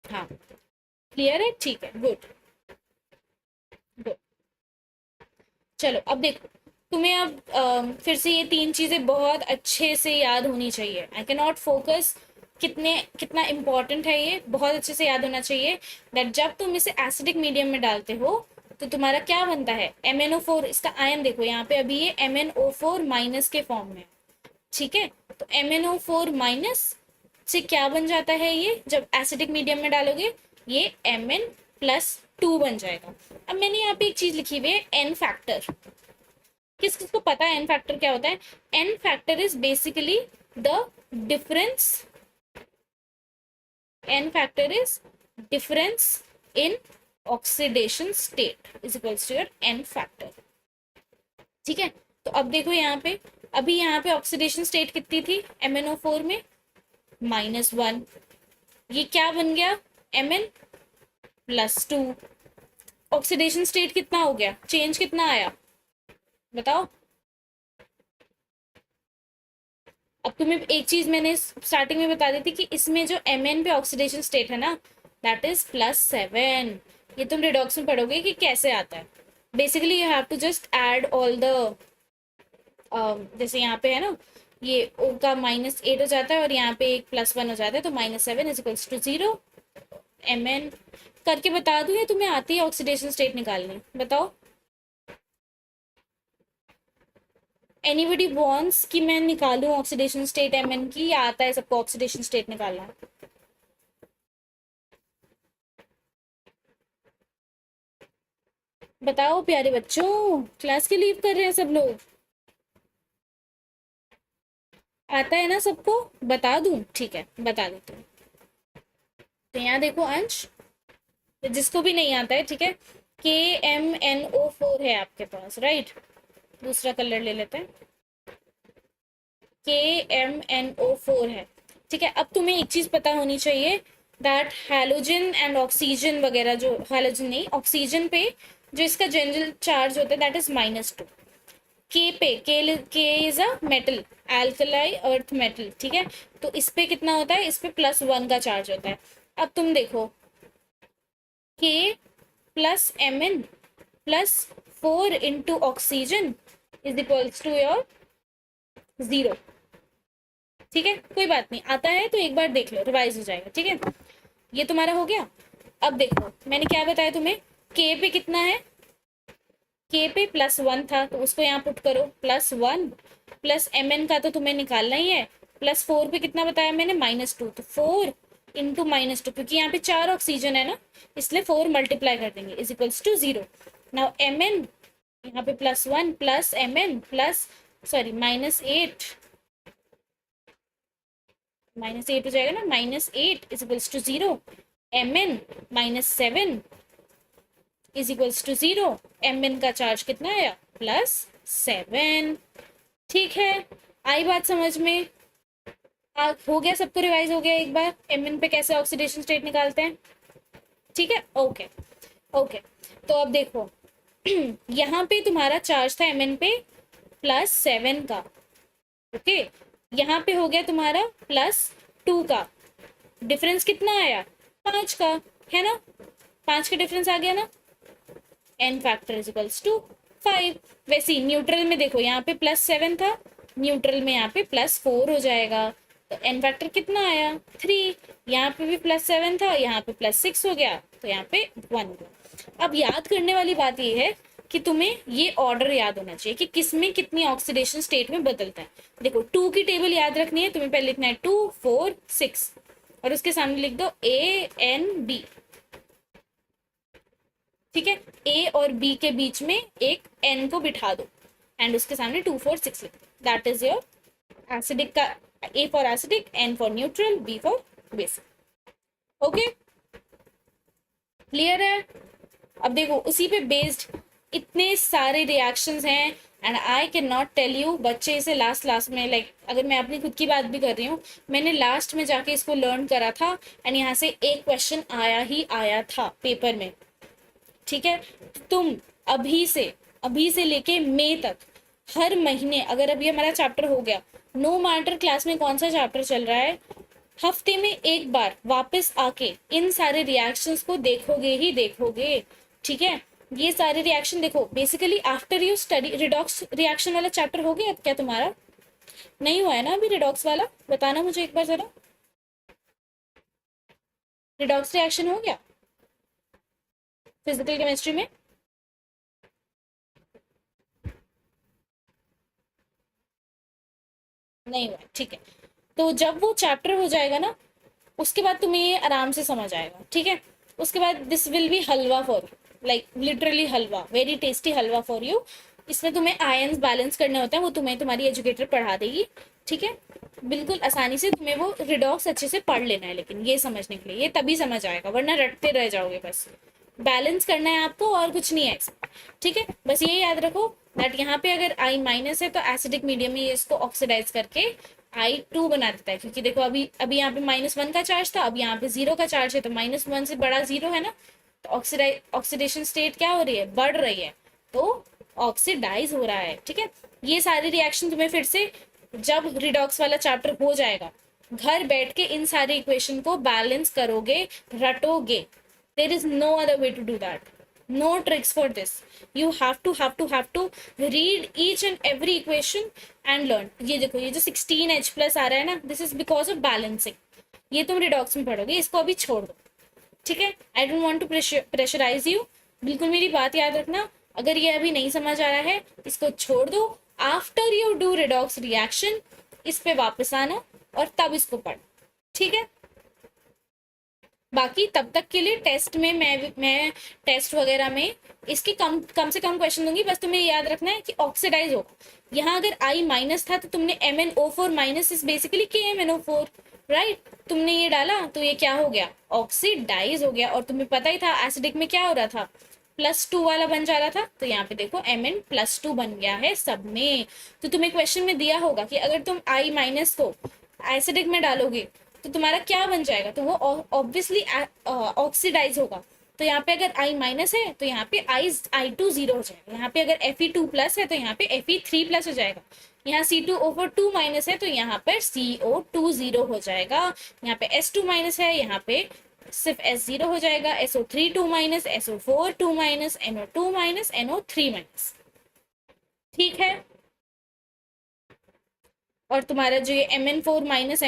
Speaker 1: हाँ क्लियर है, ठीक है, गुड गुड। चलो अब देखो, तुम्हें अब फिर से ये 3 चीजें बहुत अच्छे से याद होनी चाहिए। आई कैन नॉट फोकस कितना इंपॉर्टेंट है, ये बहुत अच्छे से याद होना चाहिए दैट जब तुम इसे एसिडिक मीडियम में डालते हो तो तुम्हारा क्या बनता है, MnO4, इसका आयन देखो यहाँ पे अभी ये MnO4 माइनस के फॉर्म में। ठीक है, तो MnO4 माइनस से क्या बन जाता है, ये जब एसिडिक मीडियम में डालोगे ये Mn+2 बन जाएगा। अब मैंने यहाँ पे एक चीज लिखी हुई है, एन फैक्टर। किस किस को पता है एन फैक्टर क्या होता है, n factor is basically the difference, n factor is difference in oxidation state is equals to your n factor. ठीक है, तो अब देखो यहाँ पे, अभी यहाँ पे ऑक्सीडेशन स्टेट कितनी थी MnO4 में, -1, ये क्या बन गया Mn+2। ऑक्सीडेशन स्टेट कितना हो गया, चेंज कितना आया बताओ। अब तुम्हें एक चीज मैंने स्टार्टिंग में बता दी थी कि इसमें जो Mn पे ऑक्सीडेशन स्टेट है ना, दैट इज +7। ये तुम रिडॉक्स में पढ़ोगे कि कैसे आता है। Basically you have to just add all the, जैसे यहाँ पे है ना, ये ओ का -8 हो जाता है और यहाँ पे एक +1 हो जाता है, तो -7 इज इक्वल्स टू 0। mn करके बता दूँ या तुम्हें आती है ऑक्सीडेशन स्टेट निकालनी, बताओ। एनीबडी वॉन्ट्स कि मैं निकालूं ऑक्सीडेशन स्टेट mn की, या आता है सबको ऑक्सीडेशन स्टेट निकालना? बताओ प्यारे बच्चों, क्लास के लीव कर रहे हैं सब लोग। आता है ना सबको? बता दूं? ठीक है, बता देती हूँ। तो यहाँ देखो अंश, जिसको भी नहीं आता है, ठीक है, KMNO4 है आपके पास, राइट। दूसरा कलर ले लेते हैं, KMNO4 है, ठीक है। अब तुम्हें एक चीज पता होनी चाहिए, दैट हैलोजन एंड ऑक्सीजन वगैरह, जो हैलोजन नहीं, ऑक्सीजन पे जो इसका जनरल चार्ज होता है दैट इज -2। के पे, के is a metal, alkali earth metal, ठीक है। तो इस पे कितना होता है? इस पे +1 का चार्ज होता है। अब तुम देखो, K plus Mn plus 4 into oxygen is equals to your 0, ठीक है। कोई बात नहीं, आता है तो एक बार देख लो, रिवाइज हो जाएगा, ठीक है। ये तुम्हारा हो गया। अब देखो मैंने क्या बताया तुम्हें, के पे कितना है? के पे +1 था, तो उसको यहाँ पुट करो, +1 प्लस Mn का तो तुम्हें निकालना ही है, +4 पे कितना बताया मैंने? -2, तो 4 इंटू -2, क्योंकि यहाँ पे 4 ऑक्सीजन है ना, इसलिए 4 मल्टीप्लाई कर देंगे, is equals to 0। Now Mn, यहाँ पे +1 प्लस Mn प्लस, सॉरी, -8, -8 हो जाएगा ना, -8 is equals to 0। Mn -7 is equals to 0। Mn का चार्ज कितना आया? +7, ठीक है। आई बात समझ में? हो गया सबको, रिवाइज हो गया एक बार Mn पे कैसे ऑक्सीडेशन स्टेट निकालते हैं, ठीक है। ओके ओके, तो अब देखो यहाँ पे तुम्हारा चार्ज था Mn पे +7 का, ओके। यहाँ पे हो गया तुम्हारा +2 का, डिफरेंस कितना आया? 5 का, है ना, 5 का डिफरेंस आ गया ना। n factor is equals to 5। वैसे ही न्यूट्रल में देखो, यहाँ पे +7 था, न्यूट्रल में यहाँ पे +4 हो जाएगा, तो n फैक्टर कितना आया? 3। यहाँ पे भी +7 था, यहाँ पे +6 हो गया, तो यहाँ पे 1 हुआ। अब याद करने वाली बात ये है कि तुम्हें ये ऑर्डर याद होना चाहिए कि किसमें कितनी ऑक्सीडेशन स्टेट में बदलता है। देखो 2 की टेबल याद रखनी है, तुम्हें पहले लिखना है 2, 4, 6 और उसके सामने लिख दो ANB, ठीक है। A और B के बीच में एक N को बिठा दो एंड उसके सामने 2, 4, 6 लिख दो। दैट इज योर एसिडिक का, A for acidic, N for neutral, B for basic. Okay, clear है? अब देखो उसी पे बेस्ड इतने सारे रिएक्शंस हैं and I can not tell you, बच्चे इसे लास्ट में, लाइक अगर मैं अपनी खुद की बात भी कर रही हूँ, मैंने लास्ट में जाके इसको लर्न करा था एंड यहाँ से एक क्वेश्चन आया ही आया था पेपर में, ठीक है। तुम अभी से लेके मई तक हर महीने, अगर अभी हमारा चैप्टर हो गया, नो मैटर क्लास में कौन सा चैप्टर चल रहा है, हफ्ते में एक बार वापस आके इन सारे रिएक्शंस को देखोगे ही देखोगे, ठीक है। ये सारे रिएक्शन देखो, basically after you study, redox reaction वाला चैप्टर हो गया क्या तुम्हारा? नहीं हुआ है ना अभी रिडॉक्स वाला? बताना मुझे एक बार जरा, रिडॉक्स रिएक्शन हो गया फिजिकल केमिस्ट्री में? नहीं हुआ, ठीक है। तो जब वो चैप्टर हो जाएगा ना, उसके बाद तुम्हें ये आराम से समझ आएगा, ठीक है। उसके बाद this will be halwa for, like literally halwa, very tasty halwa for you. इसमें तुम्हें आयंस बैलेंस करने होते हैं, वो तुम्हें तुम्हारी एजुकेटर पढ़ा देगी, ठीक है। बिल्कुल आसानी से तुम्हें वो रिडॉक्स अच्छे से पढ़ लेना है, लेकिन ये समझने के लिए, ये तभी समझ आएगा, वरना रटते रह जाओगे। बस बैलेंस करना है आपको और कुछ नहीं है, ठीक है। बस ये याद रखो दैट यहाँ पे अगर I- है तो एसिडिक मीडियम में इसको ऑक्सीडाइज करके I2 बना देता है, क्योंकि देखो अभी अभी यहाँ पे -1 का चार्ज था, अब यहाँ पे 0 का चार्ज है, तो -1 से बड़ा 0 है ना, तो ऑक्सीडेशन स्टेट क्या हो रही है? बढ़ रही है, तो ऑक्सीडाइज हो रहा है, ठीक है। ये सारी रिएक्शन तुम्हें फिर से जब रिडॉक्स वाला चैप्टर हो जाएगा, घर बैठ के इन सारे इक्वेशन को बैलेंस करोगे, रटोगे, there is no other way to do that, No tricks for this. You have to read each and every equation and learn. ये देखो, ये जो 16H प्लस आ रहा है ना, this is because of balancing. ये तुम रिडॉक्स में पढ़ोगे, इसको अभी छोड़ दो, ठीक है? I don't want to pressurise you, बिल्कुल मेरी बात याद रखना। अगर ये अभी नहीं समझ आ रहा है, इसको छोड़ दो। After you do redox reaction, इस पे वापस आना और तब इसको पढ़, ठीक है? बाकी तब तक के लिए टेस्ट में मैं टेस्ट वगैरह में इसके कम से कम क्वेश्चन दूंगी। बस तुम्हें याद रखना है कि ऑक्सीडाइज होगा। यहाँ अगर आई माइनस था तो तुमने MnO4 minus is basically KMnO4, right? तुमने ये डाला तो ये क्या हो गया? ऑक्सीडाइज हो गया। और तुम्हें पता ही था एसिडिक में क्या हो रहा था, +2 वाला बन जा रहा था। तो यहाँ पे देखो Mn+2 बन गया है सब में। तो तुम्हें क्वेश्चन में दिया होगा कि अगर तुम आई माइनस को एसिडिक में डालोगे तो तुम्हारा क्या बन जाएगा, तो वो ऑब्वियसली ऑक्सीडाइज होगा। तो यहाँ पे अगर आई माइनस है तो यहाँ पे I2 0 हो जाएगा। यहाँ पे अगर Fe2 प्लस है तो यहाँ पे Fe3 प्लस हो जाएगा। यहाँ C2O2 माइनस है तो यहाँ पर CO2 0 हो जाएगा। यहाँ पे S2 माइनस है, यहाँ पे सिर्फ S0 हो जाएगा। SO3 2 minus, SO4 2 minus, NO2 minus, NO3 minus, ठीक है? और तुम्हारा जो ये Mn4 माइनस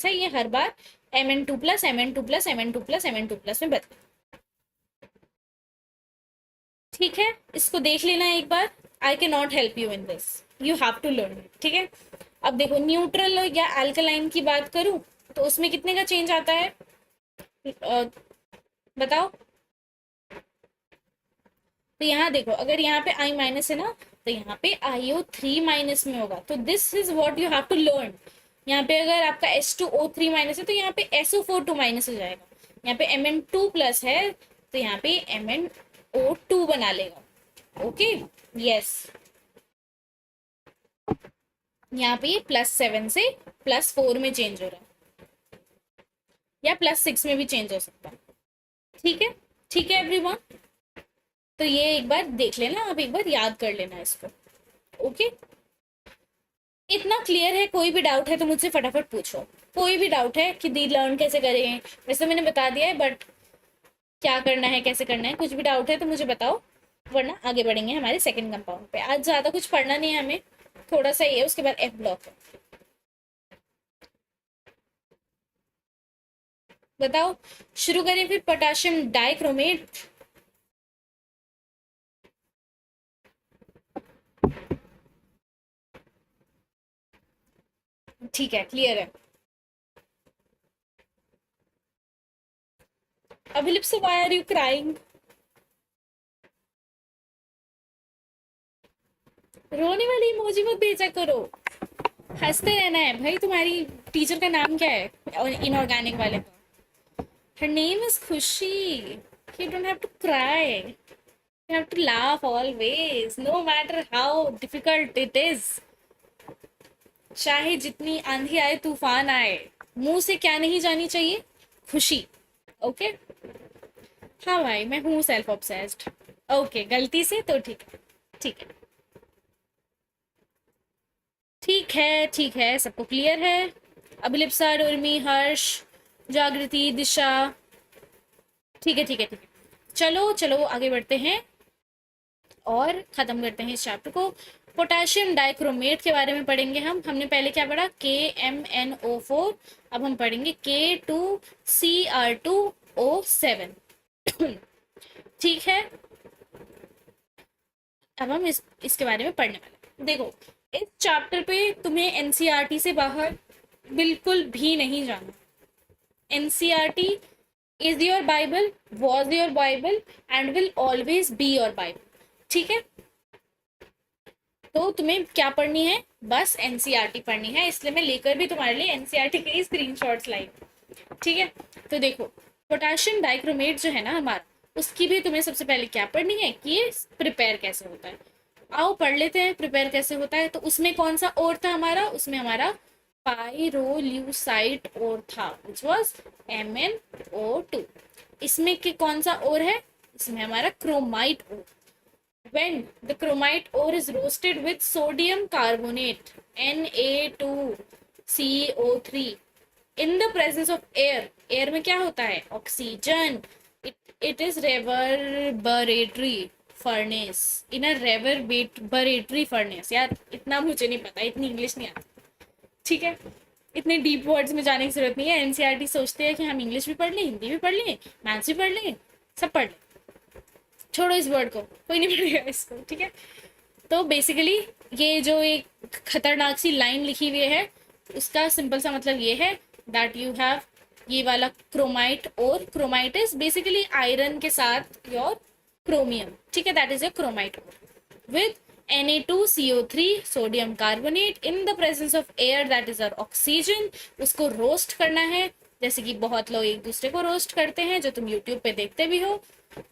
Speaker 1: है, ये हर बार Mn2 plus, Mn2 plus, Mn2 plus, Mn2 plus में बदले, ठीक है? इसको देख लेना एक बार। I can not help you in this, you have to learn, ठीक है? अब देखो, न्यूट्रल या अल्कलाइन की बात करूं तो उसमें कितने का चेंज आता है, बताओ? तो यहाँ देखो, अगर यहाँ पे I माइनस है ना, तो यहाँ पे IO3 माइनस में होगा। तो this is what you have to learn. यहाँ पे अगर आपका S2O3 माइनस है तो यहाँ पे SO4 माइनस हो जाएगा। यहाँ पे Mn2 प्लस है तो यहाँ पे MnO2 बना लेगा, ओके? यस, यहाँ पे +7 से +4 में चेंज हो रहा है, या +6 में भी चेंज हो सकता है, ठीक है? ठीक है एवरीवन, तो ये एक बार देख लेना, आप एक बार याद कर लेना इसको, ओके? इतना क्लियर है? कोई भी डाउट है तो मुझसे फटाफट पूछो। कोई भी डाउट है कि दी लर्न कैसे करें, वैसे मैंने बता दिया है, बट क्या करना है, कैसे करना है, कुछ भी डाउट है तो मुझे बताओ, वरना आगे बढ़ेंगे हमारे सेकंड कंपाउंड पे। आज ज़्यादा कुछ पढ़ना नहीं है हमें, थोड़ा सा ये है, उसके बाद F ब्लॉक है। बताओ, शुरू करें फिर पोटेशियम डाइक्रोमेट। ठीक है, क्लियर है? Abhilipsa, why are you crying? रोने वाली इमोजी मत भेजा करो, हंसते रहना है भाई। तुम्हारी टीचर का नाम क्या है इनऑर्गेनिक वाले का? Her name is Khushi. You don't have to cry, you have to laugh always, no matter how difficult it is. चाहे जितनी आंधी आए, तूफान आए, मुंह से क्या नहीं जानी चाहिए? खुशी, ओके? हाँ भाई, मैं हूँ सेल्फ ऑब्सेस्ड, ओके? गलती से तो ठीक है, ठीक है, ठीक है, ठीक है, सबको क्लियर है? अभिलिप्सा, उर्मी, हर्ष, जागृति, दिशा, ठीक है, ठीक है, ठीक है। चलो चलो आगे बढ़ते हैं और खत्म करते हैं इस चैप्टर को। पोटेशियम डाइक्रोमेट के बारे में पढ़ेंगे हम। हमने पहले क्या पढ़ा? KMnO4। अब हम पढ़ेंगे K2Cr2O7 ठीक है? अब हम इसके बारे में पढ़ने वाले। देखो, इस चैप्टर पे तुम्हें एनसीईआरटी से बाहर बिल्कुल भी नहीं जाना। NCERT is your Bible, was your Bible and will always be your Bible, ठीक है? तो तुम्हें क्या पढ़नी है? बस एनसीईआरटी पढ़नी है, इसलिए मैं लेकर भी तुम्हारे लिए एनसीईआरटी के ही स्क्रीनशॉट्स लाई, ठीक है? तो देखो, पोटेशियम डाइक्रोमेट जो है ना हमारा, उसकी भी तुम्हें सबसे पहले क्या पढ़नी है कि ये प्रिपेयर कैसे होता है। आओ पढ़ लेते हैं प्रिपेयर कैसे होता है। तो उसमें कौन सा और था हमारा? उसमें हमारा पाइरोल्यूसाइट और था, विच वाज MnO2। इसमें के कौन सा और है? इसमें हमारा क्रोमाइट और। When the chromite ore is roasted with sodium carbonate Na2CO3 in the presence of air, air में क्या होता है? Oxygen, it it is reverberatory furnace in a reverberatory furnace. यार इतना मुझे नहीं पता, इतनी इंग्लिश नहीं आती, ठीक है, इतने डीप वर्ड्स में जाने की जरूरत नहीं है। एनसीईआरटी सोचते हैं कि हम इंग्लिश भी पढ़ लें, हिंदी भी पढ़ लें, मैथ्स भी पढ़ लें, सब पढ़ लें, छोड़ो इस वर्ड को, कोई नहीं पढ़ेगा इसको, ठीक है। तो बेसिकली ये जो एक खतरनाक सी लाइन लिखी हुई है उसका सिंपल सा मतलब ये है दैट यू हैव ये वाला क्रोमाइट, और क्रोमाइट इज बेसिकली आयरन के साथ योर क्रोमियम, ठीक है, that is a chromite with Na2CO3 sodium carbonate in the presence of air that is our oxygen. उसको रोस्ट करना है, जैसे कि बहुत लोग एक दूसरे को रोस्ट करते हैं, जो तुम यूट्यूब पे देखते भी हो,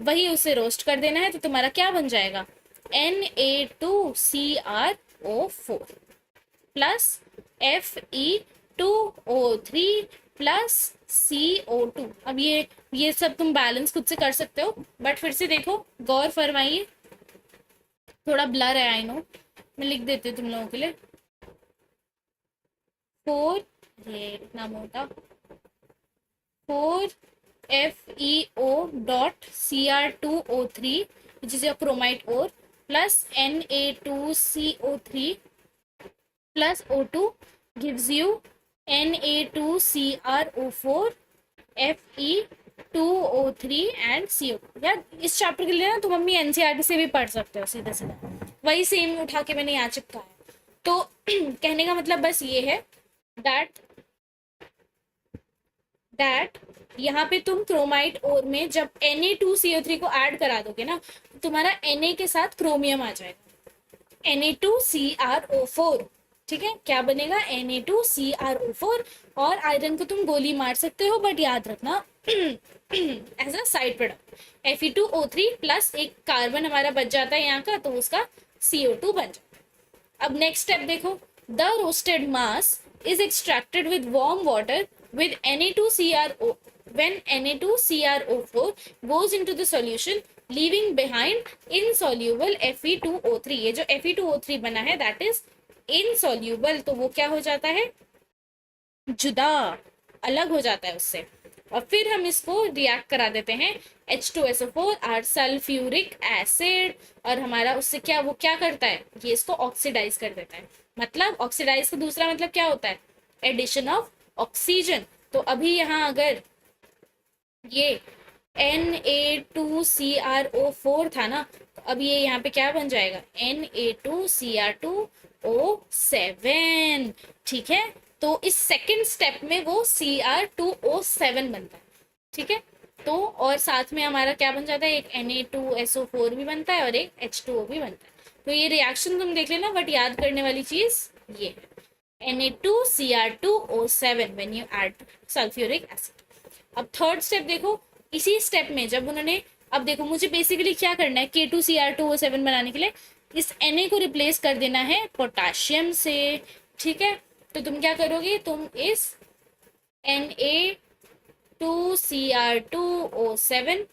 Speaker 1: वही उसे रोस्ट कर देना है। तो तुम्हारा क्या बन जाएगा, Na2CrO4 plus Fe2O3 plus CO2। अब ये सब तुम बैलेंस खुद से कर सकते हो, बट फिर से देखो, गौर फरमाइए, थोड़ा ब्लर है आई नो, मैं लिख देती हूँ तुम लोगों के लिए। 4, ये इतना मोटा, 4FeO.Cr2O3 which is your chromite ore plus Na2CO3 plus O2 gives you Na2CrO4 Fe2O3 and CO2। यार इस चैप्टर के लिए ना तुम मम्मी एनसीईआरटी से भी पढ़ सकते हो, सीधा सीधा वही सेम उठा के मैंने यहाँ चिपकाया। तो कहने का मतलब बस ये है दैट यहाँ पे तुम क्रोमाइट ओर में जब Na2CO3 को ऐड करा दोगे ना, तो तुम्हारा Na के साथ क्रोमियम आ जाएगा, Na2CrO4, ठीक है, क्या बनेगा, Na2CrO4। और आयरन को तुम गोली मार सकते हो, बट याद रखना as a side product Fe2O3 plus एक कार्बन हमारा बच जाता है यहाँ का, तो उसका CO2 बन जाता है। अब नेक्स्ट स्टेप देखो, the roasted mass is extracted with warm water with Na2CrO when Na2CrO4 goes into the solution leaving behind insoluble Fe2O3। ये जो Fe2O3 बना है that is insoluble, तो वो क्या हो जाता है, जुदा, अलग हो जाता है उससे। और फिर हम इसको रिएक्ट करा देते हैं H2SO4 और सल्फ्यूरिक एसिड, और हमारा उससे क्या, वो क्या करता है, ये इसको ऑक्सीडाइज कर देता है। मतलब ऑक्सीडाइज का दूसरा मतलब क्या होता है, एडिशन ऑफ ऑक्सीजन। तो अभी यहाँ अगर ये Na2CrO4 था ना, तो अब ये यहाँ पे क्या बन जाएगा, Na2Cr2O7, ठीक है। तो इस सेकंड स्टेप में वो Cr2O7 बनता है, ठीक है। तो और साथ में हमारा क्या बन जाता है, एक Na2SO4 भी बनता है और एक H2O भी बनता है। तो ये रिएक्शन तुम देख लेना, बट याद करने वाली चीज ये है Na2Cr2O7 when you add sulfuric acid। अब थर्ड स्टेप देखो, इसी स्टेप में जब उन्होंने, अब देखो मुझे बेसिकली क्या करना है, K2Cr2O7 बनाने के लिए इस Na को रिप्लेस कर देना है पोटाशियम से, ठीक है। तो तुम क्या करोगे, तुम इस Na2Cr2O7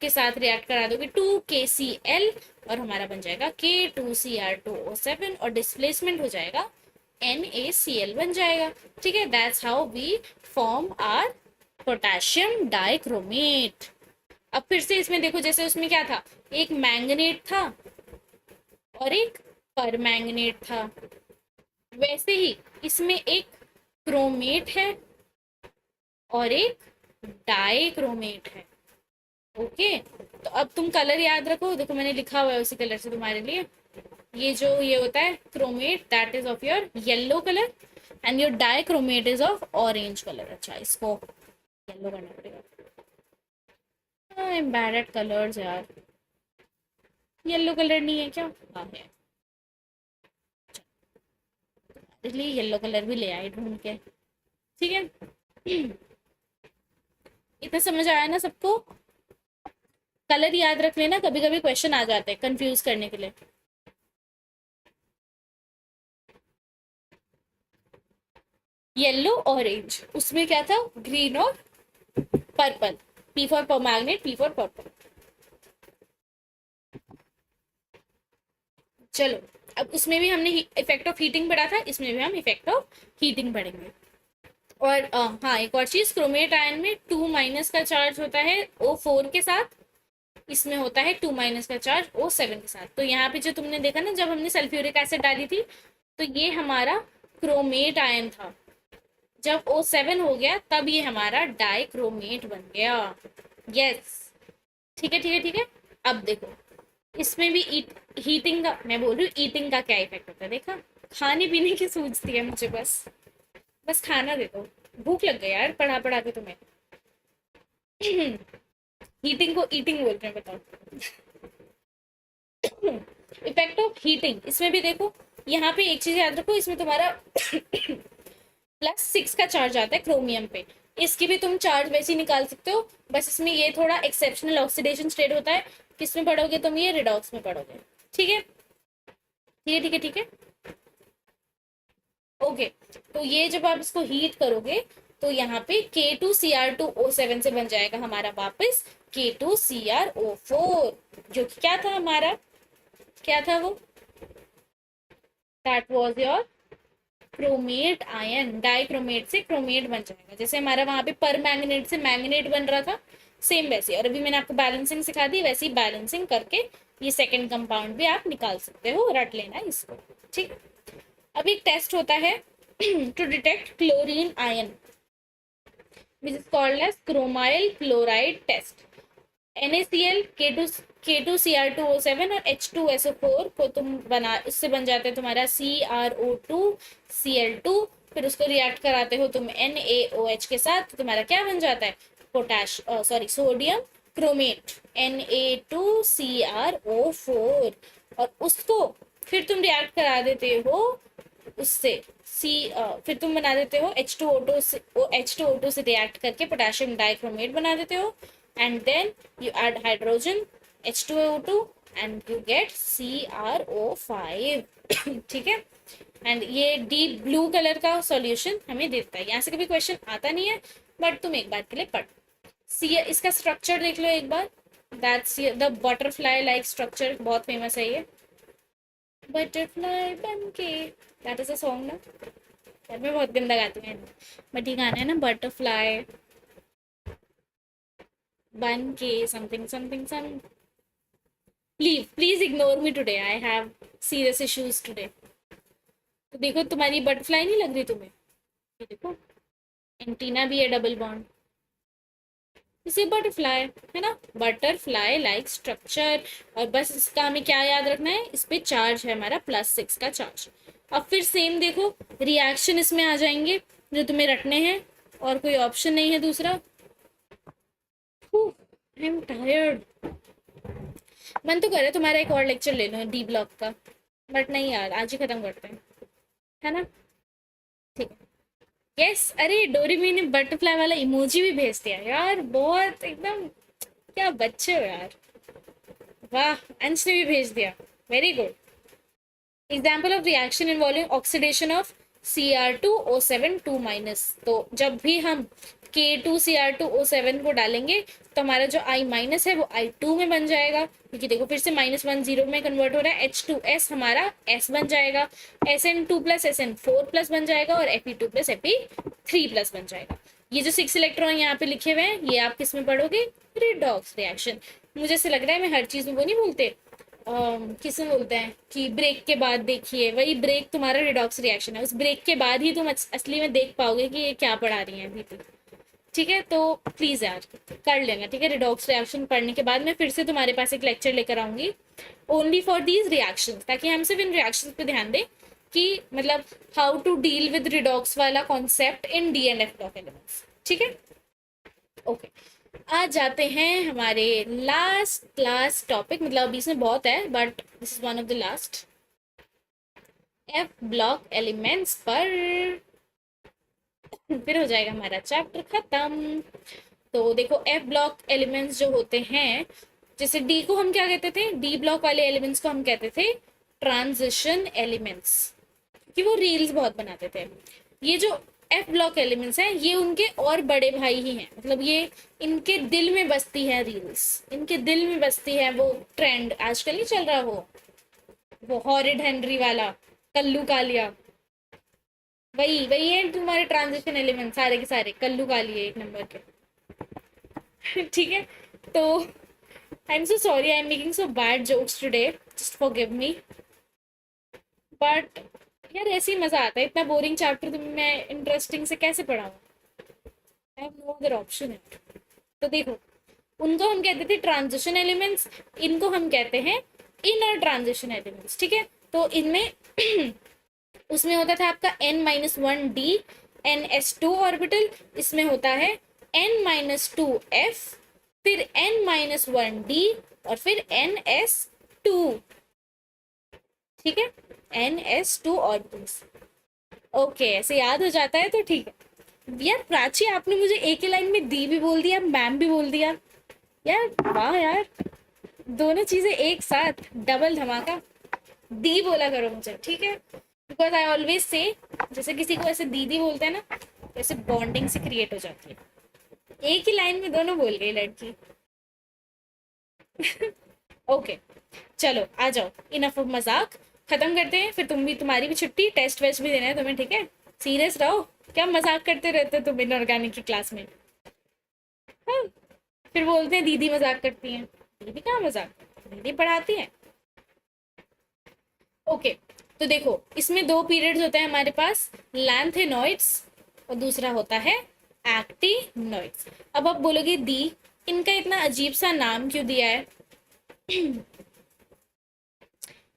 Speaker 1: के साथ रिएक्ट करा दोगे 2KCl और हमारा बन जाएगा K2Cr2O7 और डिस्प्लेसमेंट हो जाएगा NaCl बन जाएगा, ठीक है। That's how we form our potassium dichromate. अब फिर से इसमें देखो, जैसे उसमें क्या था, एक मैंगनेट था और एक परमैंगनेट था, वैसे ही इसमें एक क्रोमेट है और एक डाइक्रोमेट है, ओके। तो अब तुम कलर याद रखो, देखो मैंने लिखा हुआ है उसी कलर से तुम्हारे लिए। ये जो ये होता है chromate that is of your yellow colour and your dichromate is of orange colour. अच्छा, इसको येलो करना पड़ेगा, I am bad at colours यार। येलो कलर नहीं है क्या, हाँ है, इसलिए येलो कलर भी ले आई ढूंढ के, ठीक है। इतना समझ आया ना सबको, कलर याद रख लेना, कभी कभी क्वेश्चन आ जाते हैं कंफ्यूज करने के लिए। येलो ऑरेंज, उसमें क्या था, ग्रीन और purple, P for परमैग्नेट, P for purple. चलो, अब उसमें भी हमने इफेक्ट ऑफ हीटिंग पढ़ा था, इसमें भी हम इफेक्ट ऑफ हीटिंग पढ़ेंगे। और हाँ, एक और चीज, क्रोमेट आयन में 2- का चार्ज होता है O4 के साथ, इसमें होता है 2- का चार्ज O7 के साथ। तो यहाँ पे जो तुमने देखा ना, जब हमने सल्फ्यूरिक एसिड डाली थी, तो ये हमारा क्रोमेट आयन था। जब O7 हो गया तब ये हमारा डाइक्रोमेट बन गया। यस, ठीक है ठीक है ठीक है। अब देखो, इसमें भी हीटिंग का, मैं बोल रही हूँ ईटिंग का क्या इफेक्ट होता है, देखा। खाने पीने की सूझती है मुझे, बस बस खाना दे दो। भूख लग गई यार पढ़ा पढ़ा के तुम्हें। हीटिंग को ईटिंग बोलते हैं, बताओ। इफेक्ट ऑफ हीटिंग, इसमें भी देखो, यहाँ पे एक चीज याद रखो, इसमें तुम्हारा +6 का चार्ज आता है क्रोमियम पे। इसकी भी तुम चार्ज वैसे ही निकाल सकते हो, बस इसमें ये थोड़ा एक्सेप्शनल ऑक्सीडेशन स्टेट होता है। किसमें पढ़ोगे तुम, ये रिडॉक्स में पढ़ोगे। ठीक है ठीक है ठीक है ठीक है। ओके, तो ये जब आप इसको हीट करोगे, तो यहाँ पे K2Cr2O7 से बन जाएगा हमारा वापस K2CrO4, जो कि क्या था हमारा, क्या था वो, that was your chromate ion. Dichromate से क्रोमेट बन जाएगा, जैसे हमारा वहां पे पर मैंगनेट से मैंगनेट बन रहा था, सेम वैसे। और अभी मैंने आपको बैलेंसिंग सिखा दी, वैसे ही बैलेंसिंग करके ये सेकंड कंपाउंड भी आप निकाल सकते हो, रट लेना इसको। ठीक। अब एक टेस्ट होता है to detect chlorine ion, which is called as chromyl chloride test. NaCl, K2Cr2O7 और H2SO4 को तुम बना, उससे बन जाता है तुम्हारा CrO2Cl2। फिर उसको रिएक्ट कराते हो तुम NaOH के साथ, तो तुम्हारा क्या बन जाता है, सोडियम क्रोमेट, Na2CrO4। और उसको फिर तुम रिएक्ट करा देते हो उससे फिर तुम बना देते हो H2O2 से रिएक्ट करके पोटेशियम डाइक्रोमेट बना देते हो, and then you add hydrogen H2O2 and you get CrO5। ठीक है। एंड ये डीप ब्लू कलर का सॉल्यूशन हमें देता है। यहाँ से कभी क्वेश्चन आता नहीं है, बट तुम एक बार के लिए पढ़। सी, इसका स्ट्रक्चर देख लो एक बार, that's the butterfly like structure, बहुत फेमस है ये। बटरफ्लाई बनके, दैट इज अ सॉन्ग ना, यार मैं बहुत गंदा गाती हूँ, बट ये गाना है ना, बटरफ्लाई बन के something something some. Please please ignore me today, I have serious issues today. तो देखो, तुम्हारी बटरफ्लाई नहीं लग रही तुम्हें, ये देखो एंटीना भी है डबल बॉन्ड, इसे बटरफ्लाई है ना, बटरफ्लाई लाइक स्ट्रक्चर। और बस इसका हमें क्या याद रखना है, इस पे चार्ज है हमारा +6 का चार्ज। अब फिर सेम देखो, रिएक्शन इसमें आ जाएंगे जो तुम्हें रटने हैं, और कोई ऑप्शन नहीं है दूसरा। आई एम टायर्ड, मन तो कर रहा है तुम्हारा एक और लेक्चर ले लो डी ब्लॉक का, बट नहीं यार, आज ही खत्म करते हैं, है ना। ठीक है। यस, अरे डोरेमी ने बटरफ्लाई वाला इमोजी भी भेज दिया यार, बहुत एकदम, क्या बच्चे हो यार। वाह, अंश ने भी भेज दिया, very good. Example of reaction involving oxidation of Cr2O7 2-। तो जब भी हम K2Cr2O7 को डालेंगे, तो हमारा जो I- है वो I2 में बन जाएगा, क्योंकि देखो फिर से -1 0 में कन्वर्ट हो रहा है। H2S हमारा S बन जाएगा, Sn2 + Sn4+ बन जाएगा, और Fe2 + Fe3+ बन जाएगा। ये जो 6 इलेक्ट्रॉन यहाँ पे लिखे हुए हैं, ये आप किस में पढ़ोगे, रिडॉक्स रिएक्शन। मुझे ऐसे लग रहा है मैं हर चीज में वो नहीं बोलते, किसे बोलते हैं कि ब्रेक के बाद देखिए, वही ब्रेक तुम्हारा रिडॉक्स रिएक्शन है, उस ब्रेक के बाद ही तुम असली में देख पाओगे कि ये क्या पढ़ा रही हैं अभी। ठीक है, तो प्लीज यार कर लेना, ठीक है। रिडॉक्स रिएक्शन पढ़ने के बाद मैं फिर से तुम्हारे पास एक लेक्चर लेकर आऊंगी, ओनली फॉर दीज रिएक्शन, ताकि हम सिर्फ इन रिएक्शन पे ध्यान दें कि मतलब how to deal with redox वाला concept in d and f block elements. ठीक है, ओके। आज जाते हैं हमारे लास्ट टॉपिक, मतलब अभी इसमें बहुत है, but this is one of the last, F block elements पर, फिर हो जाएगा हमारा चैप्टर खत्म। तो देखो, एफ ब्लॉक एलिमेंट्स जो होते हैं, जैसे डी को हम क्या कहते थे, डी ब्लॉक वाले एलिमेंट्स को हम कहते थे ट्रांजिशन एलिमेंट्स, कि वो रील्स बहुत बनाते थे। ये जो एफ ब्लॉक एलिमेंट्स हैं, ये उनके और बड़े भाई ही हैं, मतलब ये इनके दिल में बसती है रील्स, इनके दिल में बसती है वो ट्रेंड, आजकल नहीं चल रहा वो हॉरिड हेनरी वाला, कल्लू कालिया, वही वही है तुम्हारे ट्रांजिशन एलिमेंट सारे के सारे, कल्लू काली है एक नंबर के। ठीक है। तो I am so sorry, I am making so bad jokes today, just forgive me. But यार ऐसे ही मजा आता है, इतना बोरिंग चैप्टर तुम्हें मैं इंटरेस्टिंग से कैसे पढ़ाऊँ? I have no other option है। तो देखो, उनको हम कहते थे ट्रांजिशन एलिमेंट्स, इनको हम कहते हैं इनर ट्रांजिशन एलिमेंट्स। ठीक है। तो इनमें उसमें होता था आपका n-1d NS2 ऑर्बिटल, इसमें होता है n-2f, फिर n-1d और फिर NS2। ठीक है, NS2 ऑर्बिटल्स। ओके, ऐसे याद हो जाता है तो ठीक है। यार प्राची, आपने मुझे एक ही लाइन में दी भी बोल दिया, मैम भी बोल दिया। यार वाह यार, दोनों चीजें एक साथ, डबल धमाका। दी बोला करो मुझे, ठीक है? बिकॉज आई ऑलवेज से, जैसे किसी को ऐसे दीदी बोलते हैं ना, ऐसे बॉन्डिंग से क्रिएट हो जाती है। एक ही लाइन में दोनों बोल गई लड़की। ओके, चलो आ जाओ, इनफ ऑफ मजाक, खत्म करते हैं। फिर तुम भी, तुम्हारी भी छुट्टी, टेस्ट वेस्ट भी देना है तुम्हें, ठीक है? सीरियस रहो, क्या मजाक करते रहते हो तुम इनऑर्गेनिक की क्लास में? हाँ, फिर बोलते हैं दीदी मजाक करती हैं। दीदी कहाँ मजाक, दीदी पढ़ाती है। ओके, तो देखो इसमें दो पीरियड्स होते हैं हमारे पास, लैंथेनॉइड्स और दूसरा होता है एक्टिनॉइड्स। अब आप बोलोगे दी, इनका इतना अजीब सा नाम क्यों दिया है?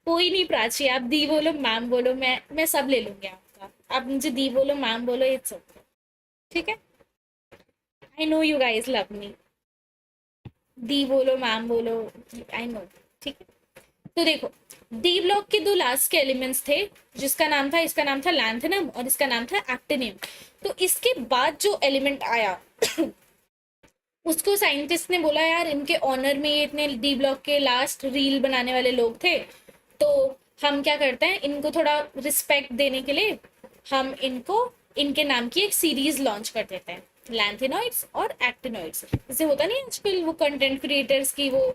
Speaker 1: कोई नहीं प्राची, आप दी बोलो मैम बोलो, मैं सब ले लूंगी आपका। आप मुझे दी बोलो मैम बोलो, इट्स ओके। ठीक है, I know you guys love me. दी बोलो मैम बोलो, आई नो। ठीक है। तो देखो, डी ब्लॉक के दो लास्ट के एलिमेंट्स थे, जिसका नाम था, इसका नाम था लैंथेनम और इसका नाम था एक्टिनियम। तो इसके बाद जो एलिमेंट आया उसको साइंटिस्ट ने बोला यार इनके ऑनर में ये इतने डी ब्लॉक के लास्ट रील बनाने वाले लोग थे, तो हम क्या करते हैं, इनको थोड़ा रिस्पेक्ट देने के लिए हम इनको, इनके नाम की एक सीरीज लॉन्च कर देते हैं, लैंथेनॉइड्स और एक्टिनॉइड्स। जैसे होता नहीं आजकल वो कंटेंट क्रिएटर्स की वो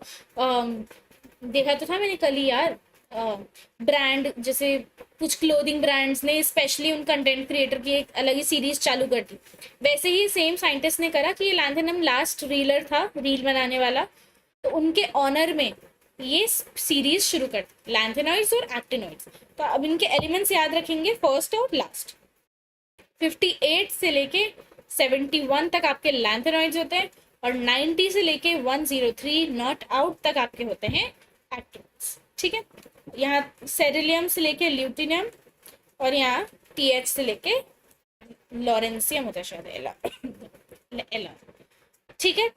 Speaker 1: देखा तो था मैंने कल ही यार, ब्रांड जैसे कुछ क्लोथिंग ब्रांड्स ने स्पेशली उन कंटेंट क्रिएटर की एक अलग ही सीरीज चालू कर दी। वैसे ही सेम साइंटिस्ट ने करा कि ये लैंथेनम लास्ट रीलर था, रील बनाने वाला, तो उनके ऑनर में ये सीरीज शुरू कर दी, लैंथेनॉइड्स और एक्टिनॉइड्स। तो अब इनके एलिमेंट्स याद रखेंगे, फर्स्ट और लास्ट। 58 से लेके 71 तक आपके लैंथेनॉइड्स होते हैं, और 90 से लेके 103 नॉट आउट तक आपके होते हैं एक्टिनॉइड्स। ठीक है, यहाँ सेरिलियम से लेके ल्यूटिनियम, और यहाँ TH से लेके लॉरेंसियम होता है शायद, एला। ठीक है,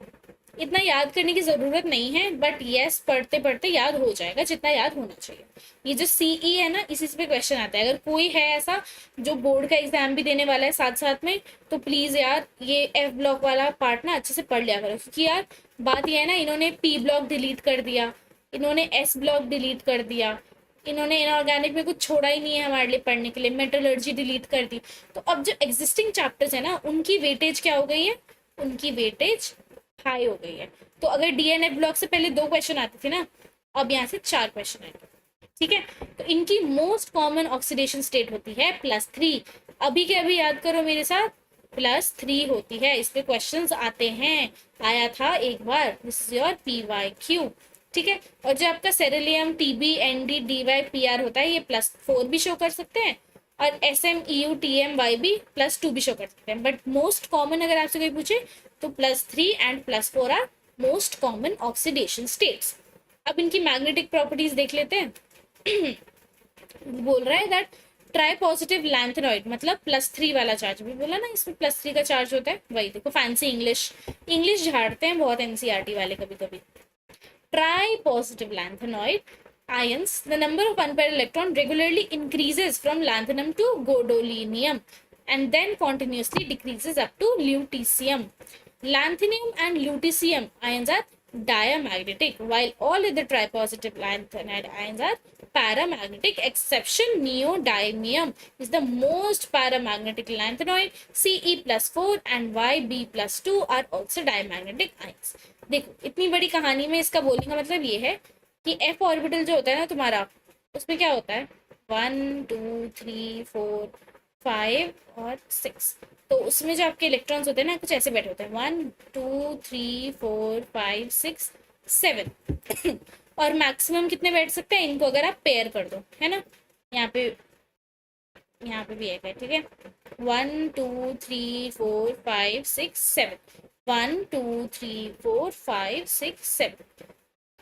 Speaker 1: इतना याद करने की जरूरत नहीं है, बट यस पढ़ते पढ़ते याद हो जाएगा जितना याद होना चाहिए। ये जो CE है ना, इसी पे क्वेश्चन आता है। अगर कोई है ऐसा जो बोर्ड का एग्जाम भी देने वाला है साथ साथ में, तो प्लीज यार ये F ब्लॉक वाला पार्ट ना अच्छे से पढ़ लिया करो, क्योंकि यार बात ये है ना, इन्होंने P ब्लॉक डिलीट कर दिया, इन्होंने S ब्लॉक डिलीट कर दिया, इन्होंने इनऑर्गेनिक में कुछ छोड़ा ही नहीं है हमारे लिए पढ़ने के लिए, मेटलर्जी डिलीट कर दी। तो अब जो एग्जिस्टिंग चैप्टर्स है ना, उनकी वेटेज क्या हो गई है? उनकी वेटेज हाई हो गई है। तो अगर DNF ब्लॉक से पहले 2 क्वेश्चन आते थे ना, अब यहाँ से 4 क्वेश्चन आएंगे। ठीक है, तो इनकी मोस्ट कॉमन ऑक्सीडेशन स्टेट होती है +3। अभी के अभी याद करो मेरे साथ, +3 होती है। इस पे क्वेश्चंस आते हैं, आया था एक बार, दिस इज योर PYQ। ठीक है, और जो आपका सेरेलियम TB ND DY PR होता है, ये +4 भी शो कर सकते हैं, और SM EU TM Y भी +2 भी शो कर सकते हैं। बट मोस्ट कॉमन अगर आपसे कोई पूछे तो +3 and +4 are most common oxidation states. अब इनकी मैग्नेटिक प्रॉपर्टीज देख लेते हैं। बोल रहा है दैट ट्राई पॉजिटिव लैंथेनॉइड, मतलब +3 वाला चार्ज, भी बोला ना इसमें +3 का चार्ज होता है, वही देखो फैंसी इंग्लिश, इंग्लिश झाड़ते हैं बहुत NCERT वाले कभी कभी। Try positive lanthanoid ions, the number of unpaired electron regularly increases from lanthanum to gadolinium and then continuously decreases up to lutetium. Lanthanum and lutetium ions are diamagnetic, while all other tripositive lanthanide ions are paramagnetic, exception neodymium is the most paramagnetic lanthanoid. Ce+4 and Yb+2 are also diamagnetic ions. देखो इतनी बड़ी कहानी में इसका बोलने का मतलब ये है कि F ऑर्बिटल जो होता है ना तुम्हारा, उसमें क्या होता है, 1 2 3 4 5 और 6। तो उसमें जो आपके इलेक्ट्रॉन्स होते हैं ना, कुछ ऐसे बैठे होते हैं, 1 2 3 4 5 6 7। और मैक्सिमम कितने बैठ सकते हैं इनको अगर आप पेयर कर दो, है ना। यहाँ पे यहाँ पे भी एक है, ठीक है। 1 2 3 4 5 6 7, 1 2 3 4 5 6 7,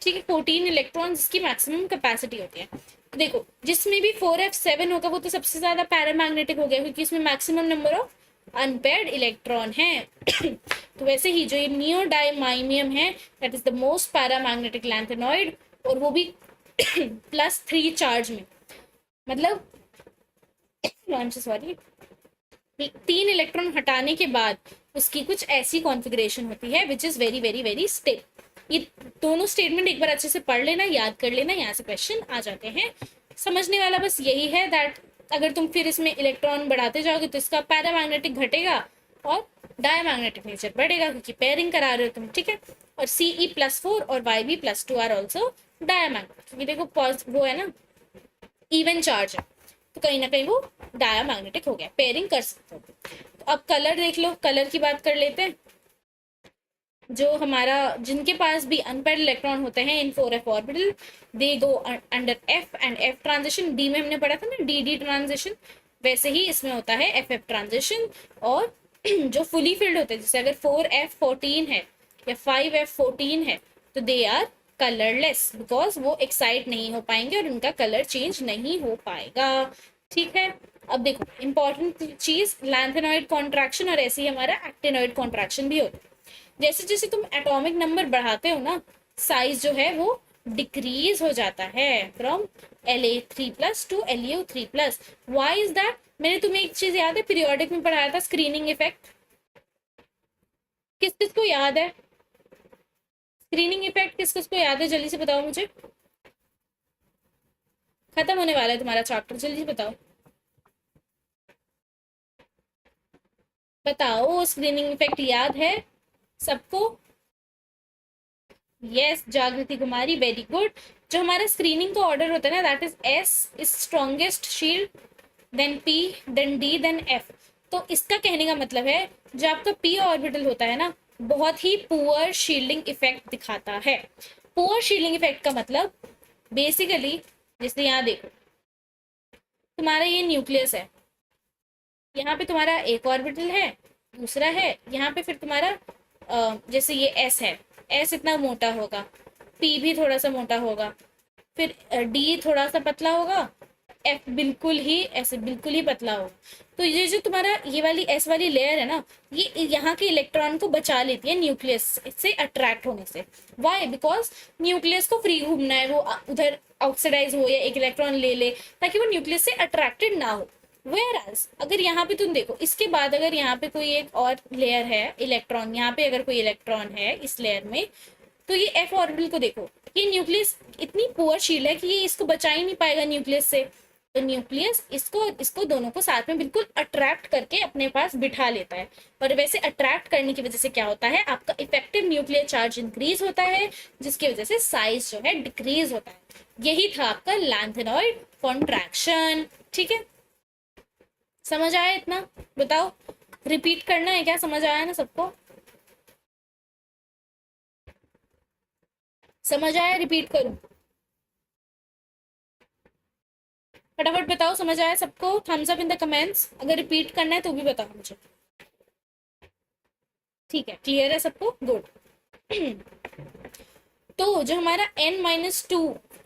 Speaker 1: ठीक है। 14 इलेक्ट्रॉन इसकी मैक्सिमम कैपेसिटी होती है। देखो जिसमें भी 4f7 होगा वो तो सबसे ज्यादा पैरामैग्नेटिक हो गया, क्योंकि इसमें maximum number of unpaired electron है। तो वैसे ही जो ये नियोडाइमाइमियम है, that is the most paramagnetic lanthanoid, और वो भी +3 चार्ज में, मतलब आई एम सॉरी, 3 इलेक्ट्रॉन हटाने के बाद उसकी कुछ ऐसी कॉन्फ़िगरेशन होती है which is very very very stable. ये दोनों स्टेटमेंट एक बार अच्छे से पढ़ लेना, याद कर लेना, यहाँ से क्वेश्चन आ जाते हैं। समझने वाला बस यही है दैट अगर तुम फिर इसमें इलेक्ट्रॉन बढ़ाते जाओगे तो इसका पैरामैग्नेटिक घटेगा और डायमैग्नेटिक नेचर बढ़ेगा, क्योंकि पेयरिंग करा रहे हो तुम, ठीक है। और Ce+4 और Yb+2 आर ऑल्सो डायमैग्नेटिक, क्योंकि देखो वो है ना इवन चार्ज है, तो कहीं ना कहीं वो डायमैग्नेटिक हो गया, पेयरिंग कर सकते हो। तो अब कलर देख लो, कलर की बात कर लेते हैं। जो हमारा जिनके पास भी अनपेयर्ड इलेक्ट्रॉन होते हैं इन 4f orbital, they go under f and f transition. D में हमने पढ़ा था ना डी ट्रांजिशन, वैसे ही इसमें होता है ff ट्रांजिशन। और जो फुली फिल्ड होते हैं, जैसे अगर 4f14 है या 5f14 है, तो दे आर कलरलेस, बिकॉज वो एक्साइट नहीं हो पाएंगे और उनका कलर चेंज नहीं हो पाएगा, ठीक है। अब देखो इंपॉर्टेंट चीज, लैंथेनॉइड कॉन्ट्रैक्शन और ऐसे ही हमारा एक्टिनॉइड कॉन्ट्रैक्शन भी होता है। जैसे जैसे तुम एटॉमिक नंबर बढ़ाते हो ना, साइज जो है वो डिक्रीज हो जाता है, from La3+ to Leo3+। Why is that? मैंने तुम्हें एक चीज याद है, पीरियोडिक में पढ़ाया था, स्क्रीनिंग इफेक्ट। किस किस को याद है स्क्रीनिंग इफेक्ट? किस किस को याद है, जल्दी से बताओ मुझे। खत्म होने वाला है तुम्हारा चैप्टर, जल्दी से बताओ। बताओ स्क्रीनिंग इफेक्ट याद है सबको? यस जागृति कुमारी, वेरी गुड। जो हमारा स्क्रीनिंग का ऑर्डर होता है ना, that is s is strongest shield, then p, then d, then f. तो इसका कहने का मतलब है जो आपका पी ऑर्बिटल होता है ना, बहुत ही पुअर शील्डिंग इफेक्ट दिखाता है। पुअर शील्डिंग इफेक्ट का मतलब बेसिकली, जैसे यहाँ देखो तुम्हारा ये न्यूक्लियस है, यहाँ पे तुम्हारा एक ऑर्बिटल है, दूसरा है, यहाँ पे फिर तुम्हारा जैसे ये एस है, एस इतना मोटा होगा, पी भी थोड़ा सा मोटा होगा, फिर डी थोड़ा सा पतला होगा, एफ बिल्कुल ही ऐसे बिल्कुल ही पतला होगा। तो ये जो तुम्हारा ये वाली एस वाली लेयर है ना, ये यहाँ के इलेक्ट्रॉन को बचा लेती है न्यूक्लियस से अट्रैक्ट होने से। वाई? बिकॉज न्यूक्लियस को फ्री घूमना है, वो उधर ऑक्सीडाइज हो या एक इलेक्ट्रॉन ले ले, ताकि वो न्यूक्लियस से अट्रैक्टेड ना हो। वेयर अगर यहाँ पे तुम देखो, इसके बाद अगर यहाँ पे कोई एक और लेयर है इलेक्ट्रॉन, यहाँ पे अगर कोई इलेक्ट्रॉन है इस लेयर में, तो ये एफ ऑर्बिटल को देखो, ये न्यूक्लियस इतनी पुअर शील्ड है कि ये इसको बचा ही नहीं पाएगा न्यूक्लियस से। तो न्यूक्लियस इसको दोनों को साथ में बिल्कुल अट्रैक्ट करके अपने पास बिठा लेता है। और वैसे अट्रैक्ट करने की वजह से क्या होता है, आपका इफेक्टिव न्यूक्लियर चार्ज इंक्रीज होता है, जिसकी वजह से साइज जो है डिक्रीज होता है। यही था आपका लैंथेनॉइड कॉन्ट्रैक्शन, ठीक है। समझ आया इतना? बताओ, रिपीट करना है क्या? समझ आया ना सबको? समझ आया? रिपीट करूं? फटाफट बताओ, समझ आया सबको? Thumbs up in the comments. अगर रिपीट करना है तो भी बताओ मुझे। ठीक है, क्लियर है सबको? गुड। तो जो हमारा n-2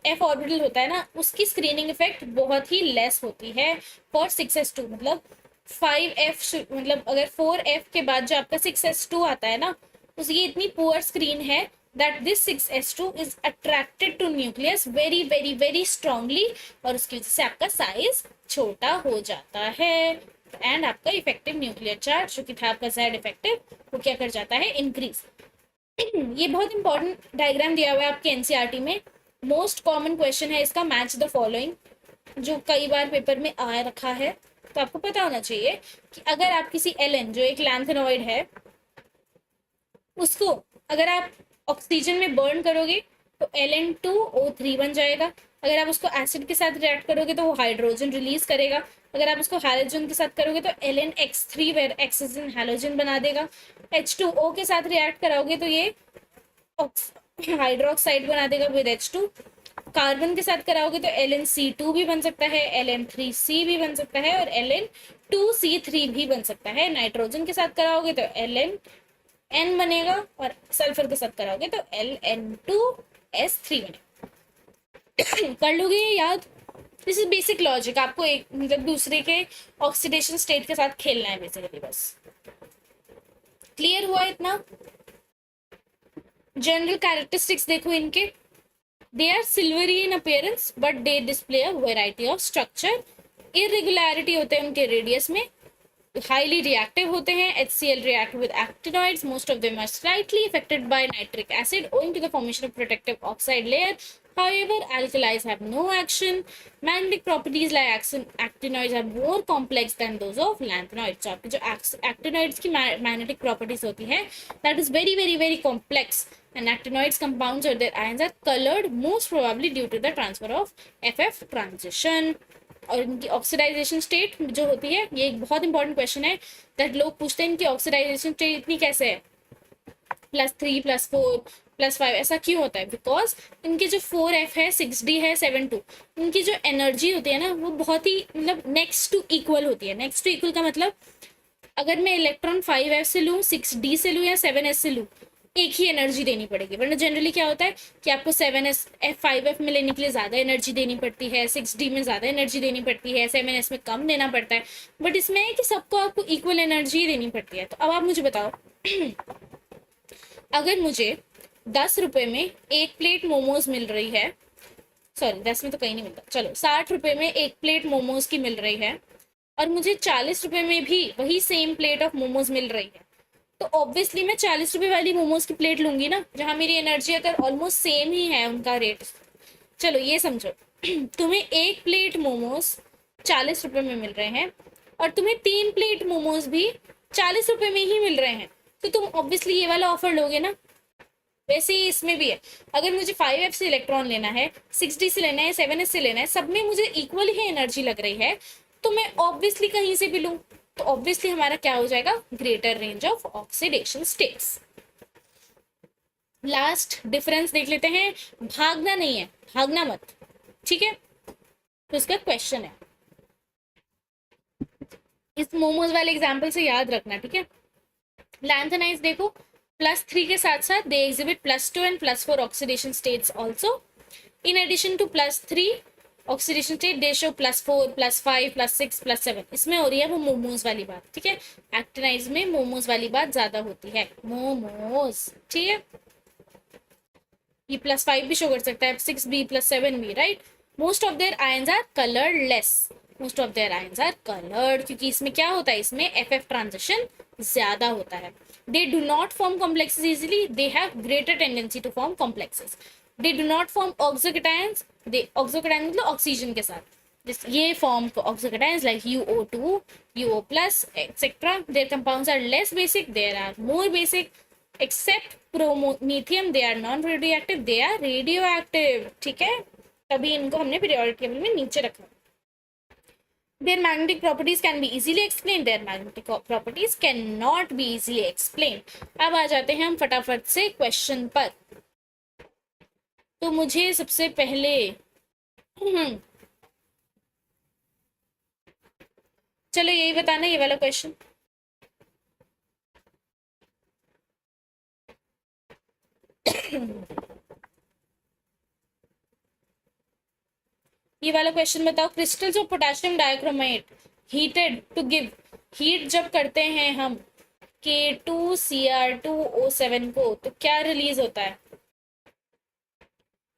Speaker 1: f ऑर्बिटल होता है ना, उसकी स्क्रीनिंग इफेक्ट बहुत ही लेस होती है फॉर 6s2। मतलब 5f, मतलब अगर 4f के बाद जो आपका 6s2 आता है ना, उसकी इतनी पुअर स्क्रीन है that this 6s2 is attracted to nucleus very very very strongly, और उसकी वजह से आपका साइज छोटा हो जाता है, एंड आपका इफेक्टिव न्यूक्लियर चार्ज जो कि था आपका Z इफेक्टिव, वो क्या कर जाता है, इंक्रीज। ये बहुत इंपॉर्टेंट डायग्राम दिया हुआ है आपके एनसीईआरटी में। मोस्ट कॉमन क्वेश्चन है इसका, मैच द फॉलोइंग, जो कई बार पेपर में आ रखा है। तो आपको पता होना चाहिए कि अगर आप किसी Ln जो एक लैंथेनॉइड है, उसको अगर आप ऑक्सीजन में बर्न करोगे तो Ln2O3 बन जाएगा। अगर आप उसको एसिड के साथ रिएक्ट करोगे तो वो हाइड्रोजन रिलीज करेगा, अगर आप उसको हैलोजन के साथ करोगे तो LnX3 वेर एक्सिजन हैलोजन बना देगा, H2O के साथ रिएक्ट कराओगे तो ये हाइड्रोक्साइड बना देगा विद H2, कार्बन के साथ कराओगे तो LnC2 भी बन सकता है, Ln3C भी बन सकता है और Ln2C3 भी बन सकता है। नाइट्रोजन के साथ कराओगे तो Ln बनेगा और सल्फर के साथ कराओगे तो Ln2S3 बनेगा। कर लोगे ये याद? दिस इज बेसिक लॉजिक, आपको एक मतलब दूसरे के ऑक्सीडेशन स्टेट के साथ खेलना है बेसिकली, बस। क्लियर हुआ इतना? जनरल कैरेक्टरिस्टिक्स देखो इनके, they are silvery in appearance but they display a variety of structure, irregularity होते हैं उनके रेडियस में, highly reactive होते हैं, HCl react with actinoids, most of them are slightly affected by nitric acid owing to the formation of protective oxide layer, however alkalis have no action, magnetic properties like actinoids are more complex than those of lanthanoids। आपके जो actinoids की magnetic properties होती है that is very very very complex, and actinoids compounds or their ions are colored most probably due to the transfer of FF transition। और इनकी ऑक्सीडाइजेशन स्टेट जो होती है, ये एक बहुत इंपॉर्टेंट क्वेश्चन है दैट लोग पूछते हैं इनकी ऑक्सीडाइजेशन स्टेट इतनी कैसे है, +3 +4 +5 ऐसा क्यों होता है? बिकॉज इनके जो 4F है, 6D है, 7 2, इनकी जो एनर्जी होती है ना वो बहुत ही मतलब नेक्स्ट टू इक्वल होती है। नेक्स्ट टू इक्वल का मतलब अगर मैं इलेक्ट्रॉन 5F से लूँ, 6D से लूँ या 7S से लूँ, एक ही एनर्जी देनी पड़ेगी, वरना जनरली क्या होता है कि आपको 5F में लेने के लिए ज़्यादा एनर्जी देनी पड़ती है, 6D में ज़्यादा एनर्जी देनी पड़ती है, 7S में कम देना पड़ता है, बट इसमें है कि सबको आपको इक्वल एनर्जी देनी पड़ती है। तो अब आप मुझे बताओ अगर मुझे 10 रुपये में एक प्लेट मोमोज मिल रही है, सॉरी 10 में तो कहीं नहीं मिलता, चलो 60 रुपये में एक प्लेट मोमोज की मिल रही है, और मुझे 40 रुपये में भी वही सेम प्लेट ऑफ मोमोज मिल रही है, तो ऑब्वियसली मैं 40 रुपये वाली मोमोज की प्लेट लूंगी ना, जहां मेरी एनर्जी अगर ऑलमोस्ट सेम ही है उनका रेट। चलो ये समझो तुम्हें एक प्लेट मोमोज 40 रुपये में मिल रहे हैं और तुम्हें 3 प्लेट मोमोज भी 40 रुपये में ही मिल रहे हैं, तो तुम ऑब्वियसली ये वाला ऑफर लोगे ना। वैसे ही इसमें भी है, अगर मुझे 5F से इलेक्ट्रॉन लेना है, 6D से लेना है, 7S से लेना है, सब में मुझे इक्वल ही एनर्जी लग रही है, तो मैं ऑब्वियसली कहीं से भी लूँ, तो ऑब्वियसली हमारा क्या हो जाएगा, greater range of oxidation states. Last difference देख लेते हैं, भागना नहीं है, भागना मत, ठीक है। तो इसका क्वेश्चन है, इस मोमोज वाले एग्जाम्पल से याद रखना, ठीक है। लैंथेनाइड्स देखो, +3 के साथ साथ they exhibit +2 and +4 oxidation states also. In addition to +3 oxidation state they show +4 +5 +6 +7, इसमें हो रही है वो मोमोज वाली बात, ठीक है। एक्टिनाइड्स में मोमोज वाली बात ज्यादा होती है, मोमोज, ठीक है। ये +5 भी शो कर सकता है, 6B +7 भी, right. Most of their ions are colourless, most of their ions are coloured, क्योंकि इसमें क्या होता है, इसमें FF ट्रांजिशन ज्यादा होता है। They do not form complexes easily, they have greater tendency to form complexes. They do not form oxycations, they oxycations मतलब ऑक्सीजन के साथ ये form oxycations like UO2 UO+ etcetera. Their compounds are less basic, there are more basic, except promethium they are non radioactive, they are radioactive, ठीक है। तभी इनको हमने पीरियोडिक टेबल में नीचे रखा। Their magnetic properties can be easily explained, their magnetic properties cannot be easily explained। अब आ जाते हैं हम फटाफट से क्वेश्चन पर। तो मुझे सबसे पहले चलो यही बताना, ये वाला क्वेश्चन ये वाला क्वेश्चन बताओ, crystals of potassium dichromate heated to give, heat जब करते हैं हम K2Cr2O7 को तो क्या रिलीज होता है?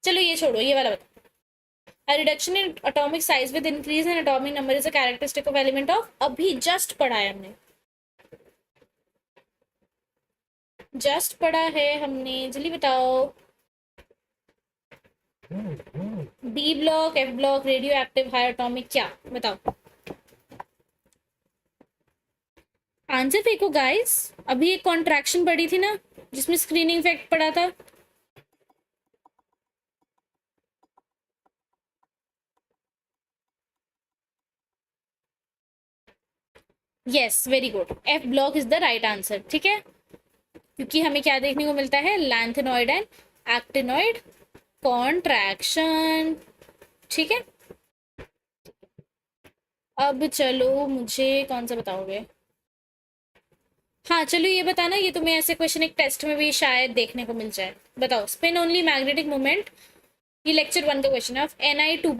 Speaker 1: चलो ये छोड़ो, ये वाला बताओ। A reduction in atomic size with increase in atomic number is a characteristic of element of, अभी जस्ट पढ़ा है हमने, जस्ट पढ़ा है हमने, जल्दी बताओ। D block, F block, radio active, high atomic, क्या बताओ? आंसर फेंको गाइस। अभी एक कॉन्ट्रैक्शन पढ़ी थी ना जिसमें स्क्रीनिंग इफेक्ट पड़ा था, yes, very good, F block is the right answer. ठीक है, क्योंकि हमें क्या देखने को मिलता है, लैंथेनॉइड एंड एक्टिनॉइड कॉन्ट्रैक्शन। ठीक है, अब चलो मुझे कौन सा बताओगे। हाँ चलो ये बताना, ये तुम्हें ऐसे क्वेश्चन एक टेस्ट में भी शायद देखने को मिल जाए। बताओ, स्पिन ओनली मैग्नेटिक मोमेंट, ये लेक्चर 1 का क्वेश्चन है। ऑफ Ni2+,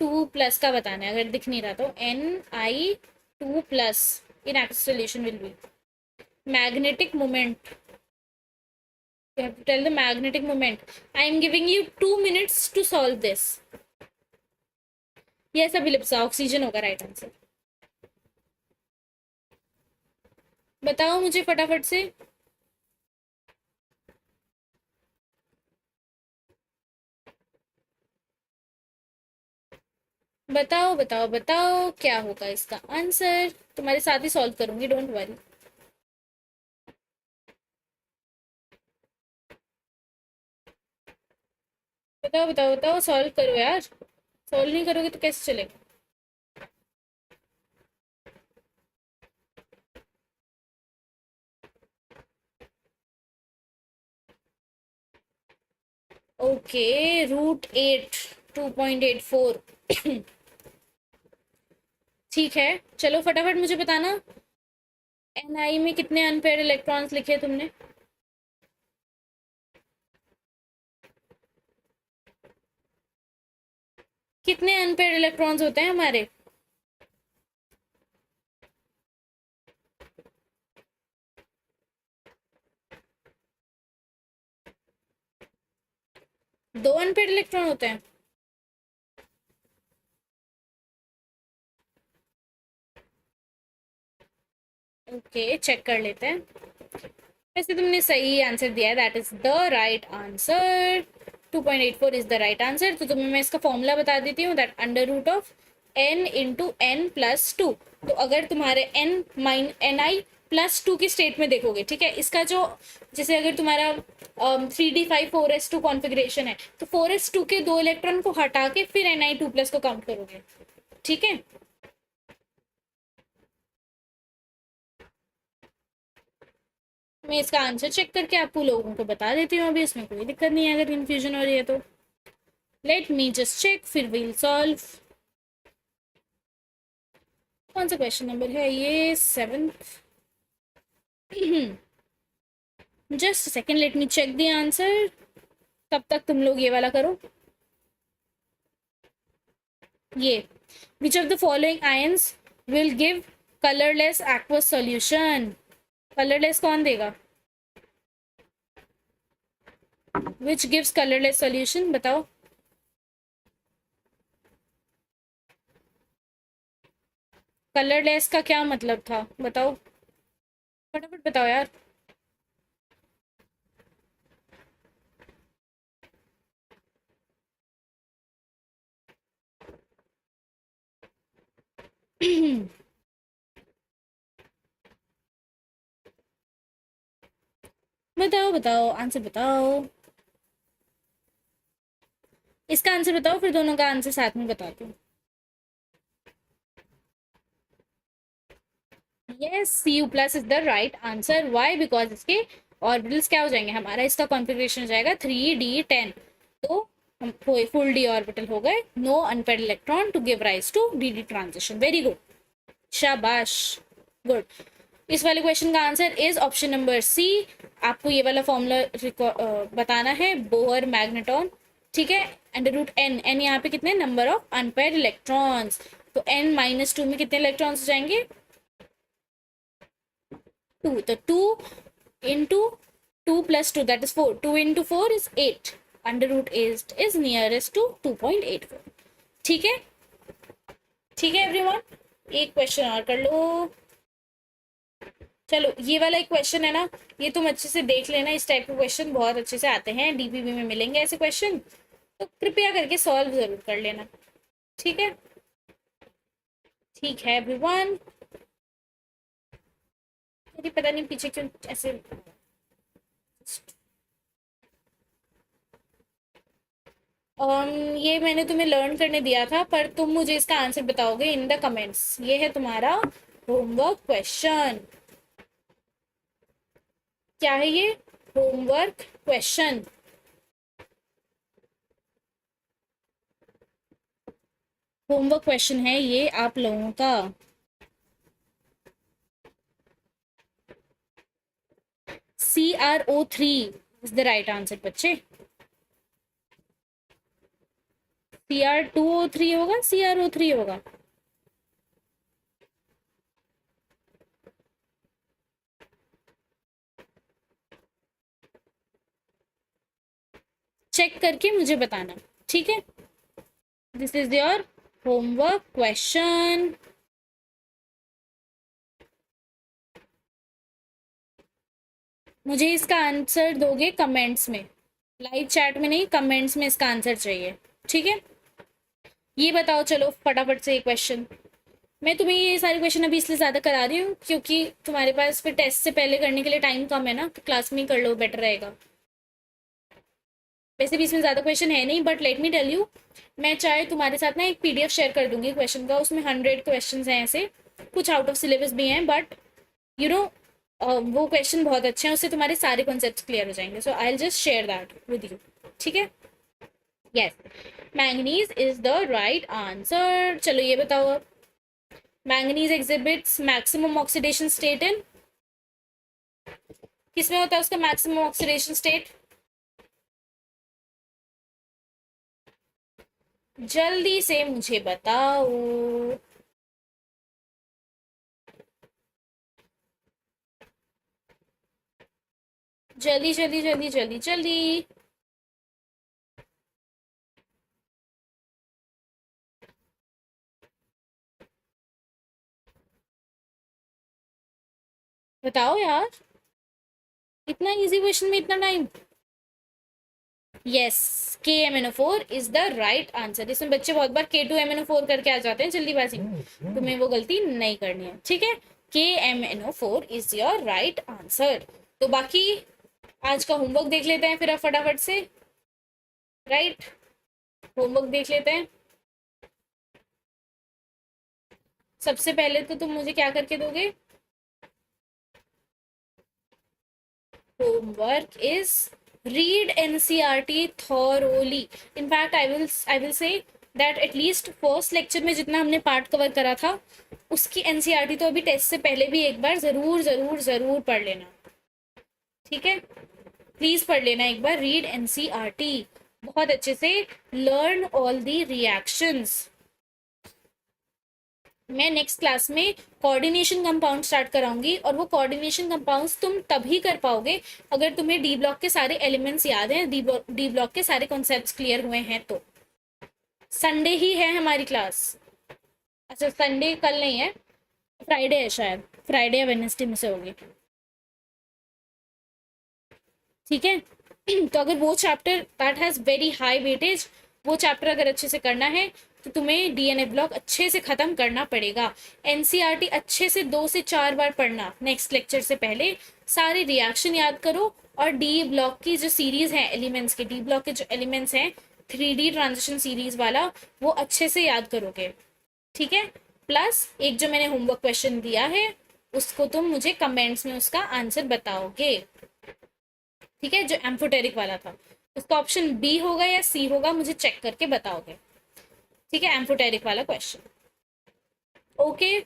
Speaker 1: Ni2+ का बताना है, अगर दिख नहीं रहा तो Ni2+ in aq solution will be magnetic moment. You have to tell the magnetic moment. I am giving you 2 minutes to solve this. ये ऐसा बिलिप्सा ऑक्सीजन होगा राइट आंसर। बताओ मुझे फटाफट से। बताओ बताओ बताओ, क्या होगा इसका आंसर। तुम्हारे साथ ही सॉल्व करूंगी, डोंट वरी। बताओ बताओ बताओ, सॉल्व करो यार, सॉल्व नहीं करोगे तो कैसे चलेगा। ओके, √8, 2.84। ठीक है, चलो फटाफट मुझे बताना, Ni में कितने अनपेयर इलेक्ट्रॉन्स लिखे तुमने। कितने अनपेयर इलेक्ट्रॉन्स होते हैं हमारे। दो अनपेयर इलेक्ट्रॉन होते हैं। ओके, चेक कर लेते हैं। वैसे तुमने सही आंसर दिया है, that is the right answer. 2.84 is the right answer. तो तुम्हें मैं इसका फॉर्मूला बता देती हूँ, दैट √of n × n+2। तो अगर तुम्हारे Ni+2 की स्टेट में देखोगे, ठीक है, इसका जो, जैसे अगर तुम्हारा 3d5 4s2 कॉन्फ़िगरेशन है, तो 4s2 के 2 इलेक्ट्रॉन को हटा के फिर Ni2+ को काउंट करोगे। ठीक है, मैं इसका आंसर चेक करके आपको लोगों को बता देती हूँ, अभी इसमें कोई दिक्कत नहीं है अगर कंफ्यूजन हो रही है तो। लेट मी जस्ट चेक, फिर विल सॉल्व। कौन सा क्वेश्चन नंबर है ये, 7th। Just second, let me check the answer. तब तक तुम लोग ये वाला करो। ये, which of the following ions will give colourless aqueous solution. Colourless कौन देगा, विच गिव्स कलरलेस सॉल्यूशन, बताओ। कलरलेस का क्या मतलब था, बताओ फटाफट बताओ यार। बताओ बताओ, आंसर बताओ। इसका आंसर बताओ, फिर दोनों का आंसर साथ में बताती हूँ। Yes, Cu+ is the right answer. Why, because इसके ऑर्बिटल्स क्या हो जाएंगे, हमारा इसका कॉन्फ़िगरेशन हो जाएगा 3d10। तो हम फुल d ऑर्बिटल हो गए, no unpaired electron to give rise to dd transition. Very good, शाबाश, गुड। इस वाले क्वेश्चन का answer is option number C. आपको ये वाला फॉर्मूला बताना है, बोहर मैग्नेटॉन। ठीक है, √n, n यहाँ पे कितने, नंबर ऑफ अनपेयर्ड इलेक्ट्रॉन्स। तो n-2 में कितने इलेक्ट्रॉन्स हो जाएंगे, 2। तो 2 into 2 plus 2, that is 4. 2 into 4 is 8. √8 is nearest to 2.84। ठीक है, ठीक है एवरीवन, एक क्वेश्चन और कर लो। चलो ये वाला एक क्वेश्चन है ना, ये तुम अच्छे से देख लेना, इस टाइप के क्वेश्चन बहुत अच्छे से आते हैं, डीपीबी में मिलेंगे ऐसे क्वेश्चन, तो कृपया करके सॉल्व जरूर कर लेना। ठीक है, ठीक है एवरीवन। मुझे पता नहीं पीछे क्यों ऐसे, ये मैंने तुम्हें लर्न करने दिया था, पर तुम मुझे इसका आंसर बताओगे इन द कमेंट्स। ये है तुम्हारा होमवर्क क्वेश्चन। क्या है ये? Homework question. होमवर्क क्वेश्चन है ये आप लोगों का। CrO3 is the right answer बच्चे। Cr2O3 होगा, CrO3 होगा। चेक करके मुझे बताना, ठीक है। This is your homework question. मुझे इसका आंसर दोगे कमेंट्स में, लाइव चैट में नहीं, कमेंट्स में इसका आंसर चाहिए, ठीक है। ये बताओ चलो फटाफट से ये क्वेश्चन। मैं तुम्हें ये सारे क्वेश्चन अभी इसलिए ज़्यादा करा रही हूँ क्योंकि तुम्हारे पास फिर टेस्ट से पहले करने के लिए टाइम कम है ना, तो क्लास में ही कर लो, बेटर रहेगा। वैसे भी इसमें ज़्यादा क्वेश्चन है नहीं, but let me tell you, मैं चाहे तुम्हारे साथ ना एक PDF शेयर कर दूंगी क्वेश्चन का। उसमें 100 क्वेश्चन हैं ऐसे, कुछ आउट ऑफ सिलेबस भी हैं, बट यू नो वो क्वेश्चन बहुत अच्छे हैं, उससे तुम्हारे सारे कॉन्सेप्ट क्लियर हो जाएंगे। So I will just share that with you, ठीक है। Yes, manganese is the right answer. चलो ये बताओ अब, manganese exhibits maximum oxidation state in, किसमें होता है उसका मैक्सिमम ऑक्सीडेशन स्टेट? जल्दी से मुझे बताओ। जल्दी जल्दी जल्दी जल्दी जल्दी। बताओ यार, इतना इजी क्वेश्चन में इतना time. Yes, KMnO4 is the right answer. इसमें बच्चे बहुत बार K2MnO4 करके आ जाते हैं जल्दीबाजी में, तुम्हें वो गलती नहीं करनी है, ठीक है। KMnO4 is your right answer. तो बाकी आज का होमवर्क देख लेते हैं फिर अब फटाफट से, राइट। होमवर्क देख लेते हैं। सबसे पहले तो तुम मुझे क्या करके दोगे? Homework is read NCERT thoroughly. In fact, I will say that at least first lecture में जितना हमने पार्ट कवर करा था उसकी NCERT तो अभी टेस्ट से पहले भी एक बार जरूर जरूर जरूर पढ़ लेना, ठीक है। प्लीज पढ़ लेना एक बार, रीड NCERT बहुत अच्छे से, लर्न ऑल दी रिएक्शंस। मैं नेक्स्ट क्लास में कोऑर्डिनेशन कंपाउंड स्टार्ट कराऊंगी, और वो कोऑर्डिनेशन कंपाउंड्स तुम तभी कर पाओगे अगर तुम्हें डी ब्लॉक के सारे एलिमेंट्स याद हैं, डी ब्लॉक के सारे कॉन्सेप्ट्स क्लियर हुए हैं तो। संडे ही है हमारी क्लास। अच्छा, संडे कल नहीं है, फ्राइडे है शायद, फ्राइडे या वेडनेसडे में से होगी, ठीक है। तो अगर वो chapter that has very high weightage, वो चैप्टर अगर अच्छे से करना है तो तुम्हें DNA ब्लॉक अच्छे से ख़त्म करना पड़ेगा। NCERT अच्छे से 2 से 4 बार पढ़ना नेक्स्ट लेक्चर से पहले, सारे रिएक्शन याद करो, और डी ब्लॉक की जो सीरीज़ है एलिमेंट्स के, डी ब्लॉक के जो एलिमेंट्स हैं 3D ट्रांजिशन सीरीज़ वाला, वो अच्छे से याद करोगे, ठीक है। प्लस एक जो मैंने होमवर्क क्वेश्चन दिया है उसको तुम मुझे कमेंट्स में उसका आंसर बताओगे, ठीक है, जो एम्फोटेरिक वाला था उसका ऑप्शन B होगा या C होगा, मुझे चेक करके बताओगे, ठीक है। एम्फोटेरिक वाला क्वेश्चन, ओके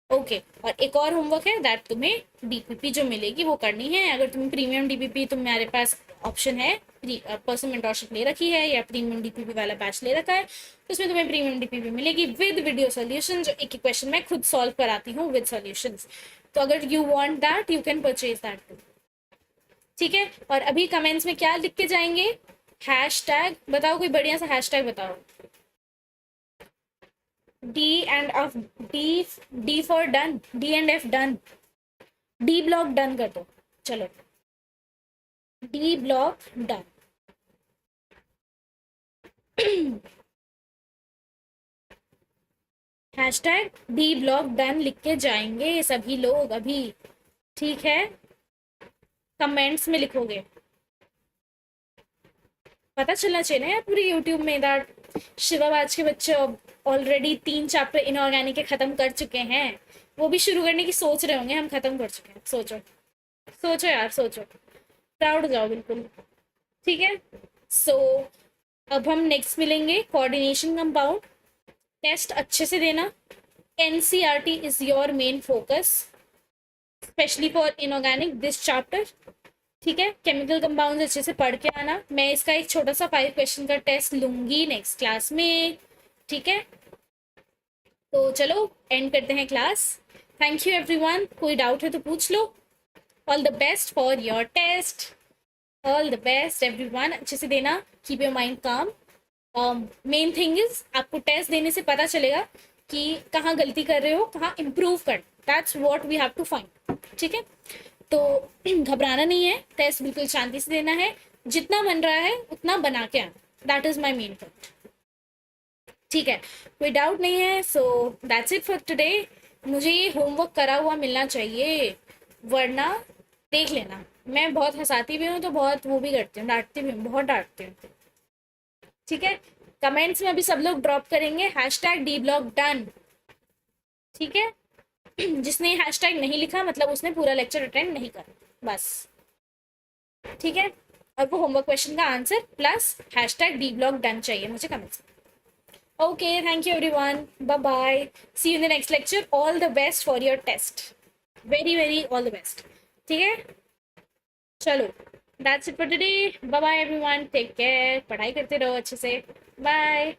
Speaker 1: ओके। और एक और होमवर्क है दैट तुम्हें DPP जो मिलेगी वो करनी है। अगर तुम्हें प्रीमियम DPP, तुम्हारे पास ऑप्शन है, पर्सनल मेंटरशिप ले रखी है या प्रीमियम DPP वाला बैच ले रखा है, तो उसमें तुम्हें प्रीमियम DPP मिलेगी विद वीडियो सोल्यूशन, जो एक एक क्वेश्चन मैं खुद सॉल्व कराती हूँ विद सॉल्यूशंस। तो अगर you want that you can purchase that too, ठीक है। और अभी कमेंट्स में क्या लिख के जाएंगे? हैशटैग बताओ, कोई बढ़िया सा हैशटैग बताओ। D for done, D&F done, D block done कर दो, चलो D block done. Hashtag D block done लिख के जाएंगे सभी लोग अभी, ठीक है। कमेंट्स में लिखोगे। पता चलना चाहिए ना यार पूरी यूट्यूब में दैट शिवाबाज के बच्चे ऑलरेडी 3 चैप्टर इनऑर्गेनिक के खत्म कर चुके हैं। वो भी शुरू करने की सोच रहे होंगे, हम खत्म कर चुके हैं। सोचो, सोचो यार, सोचो, प्राउड हो जाओ बिल्कुल। ठीक है। सो अब हम नेक्स्ट मिलेंगे कोऑर्डिनेशन कंपाउंड। टेस्ट अच्छे से देना। NCERT is your main focus, specially for inorganic this chapter. ठीक है। केमिकल कंपाउंड अच्छे से पढ़ के आना। मैं इसका एक छोटा सा 5 क्वेश्चन का टेस्ट लूंगी नेक्स्ट क्लास में। ठीक है। तो चलो एंड करते हैं क्लास। Thank you everyone. कोई डाउट है तो पूछ लो। All the best for your test. All the best everyone. अच्छे से देना। Keep your mind calm. Main thing is आपको टेस्ट देने से पता चलेगा कि कहाँ गलती कर रहे हो, कहाँ इम्प्रूव कर। That's what we have to find. ठीक है। तो घबराना नहीं है, टेस्ट बिल्कुल शांति से देना है। जितना बन रहा है उतना बना के आना। That is my main point. ठीक है। कोई डाउट नहीं है। So that's it for today. मुझे ये होमवर्क करा हुआ मिलना चाहिए, वरना देख लेना मैं बहुत हंसाती भी हूँ तो बहुत वो भी करती हूँ, डांटती भी हूँ, बहुत डांटती हूँ। ठीक है। कमेंट्स में अभी सब लोग ड्रॉप करेंगे #DBlock डन। ठीक है। जिसने हैशटैग नहीं लिखा मतलब उसने पूरा लेक्चर अटेंड नहीं करा, बस। ठीक है। और वो होमवर्क क्वेश्चन का आंसर प्लस #DBlock डन चाहिए मुझे comments. Okay, thank you everyone, bye bye, see you in the next lecture. All the best for your test, very very all the best. ठीक है। चलो, that's it for today. Bye bye everyone, take care, पढ़ाई करते रहो अच्छे से। बाय।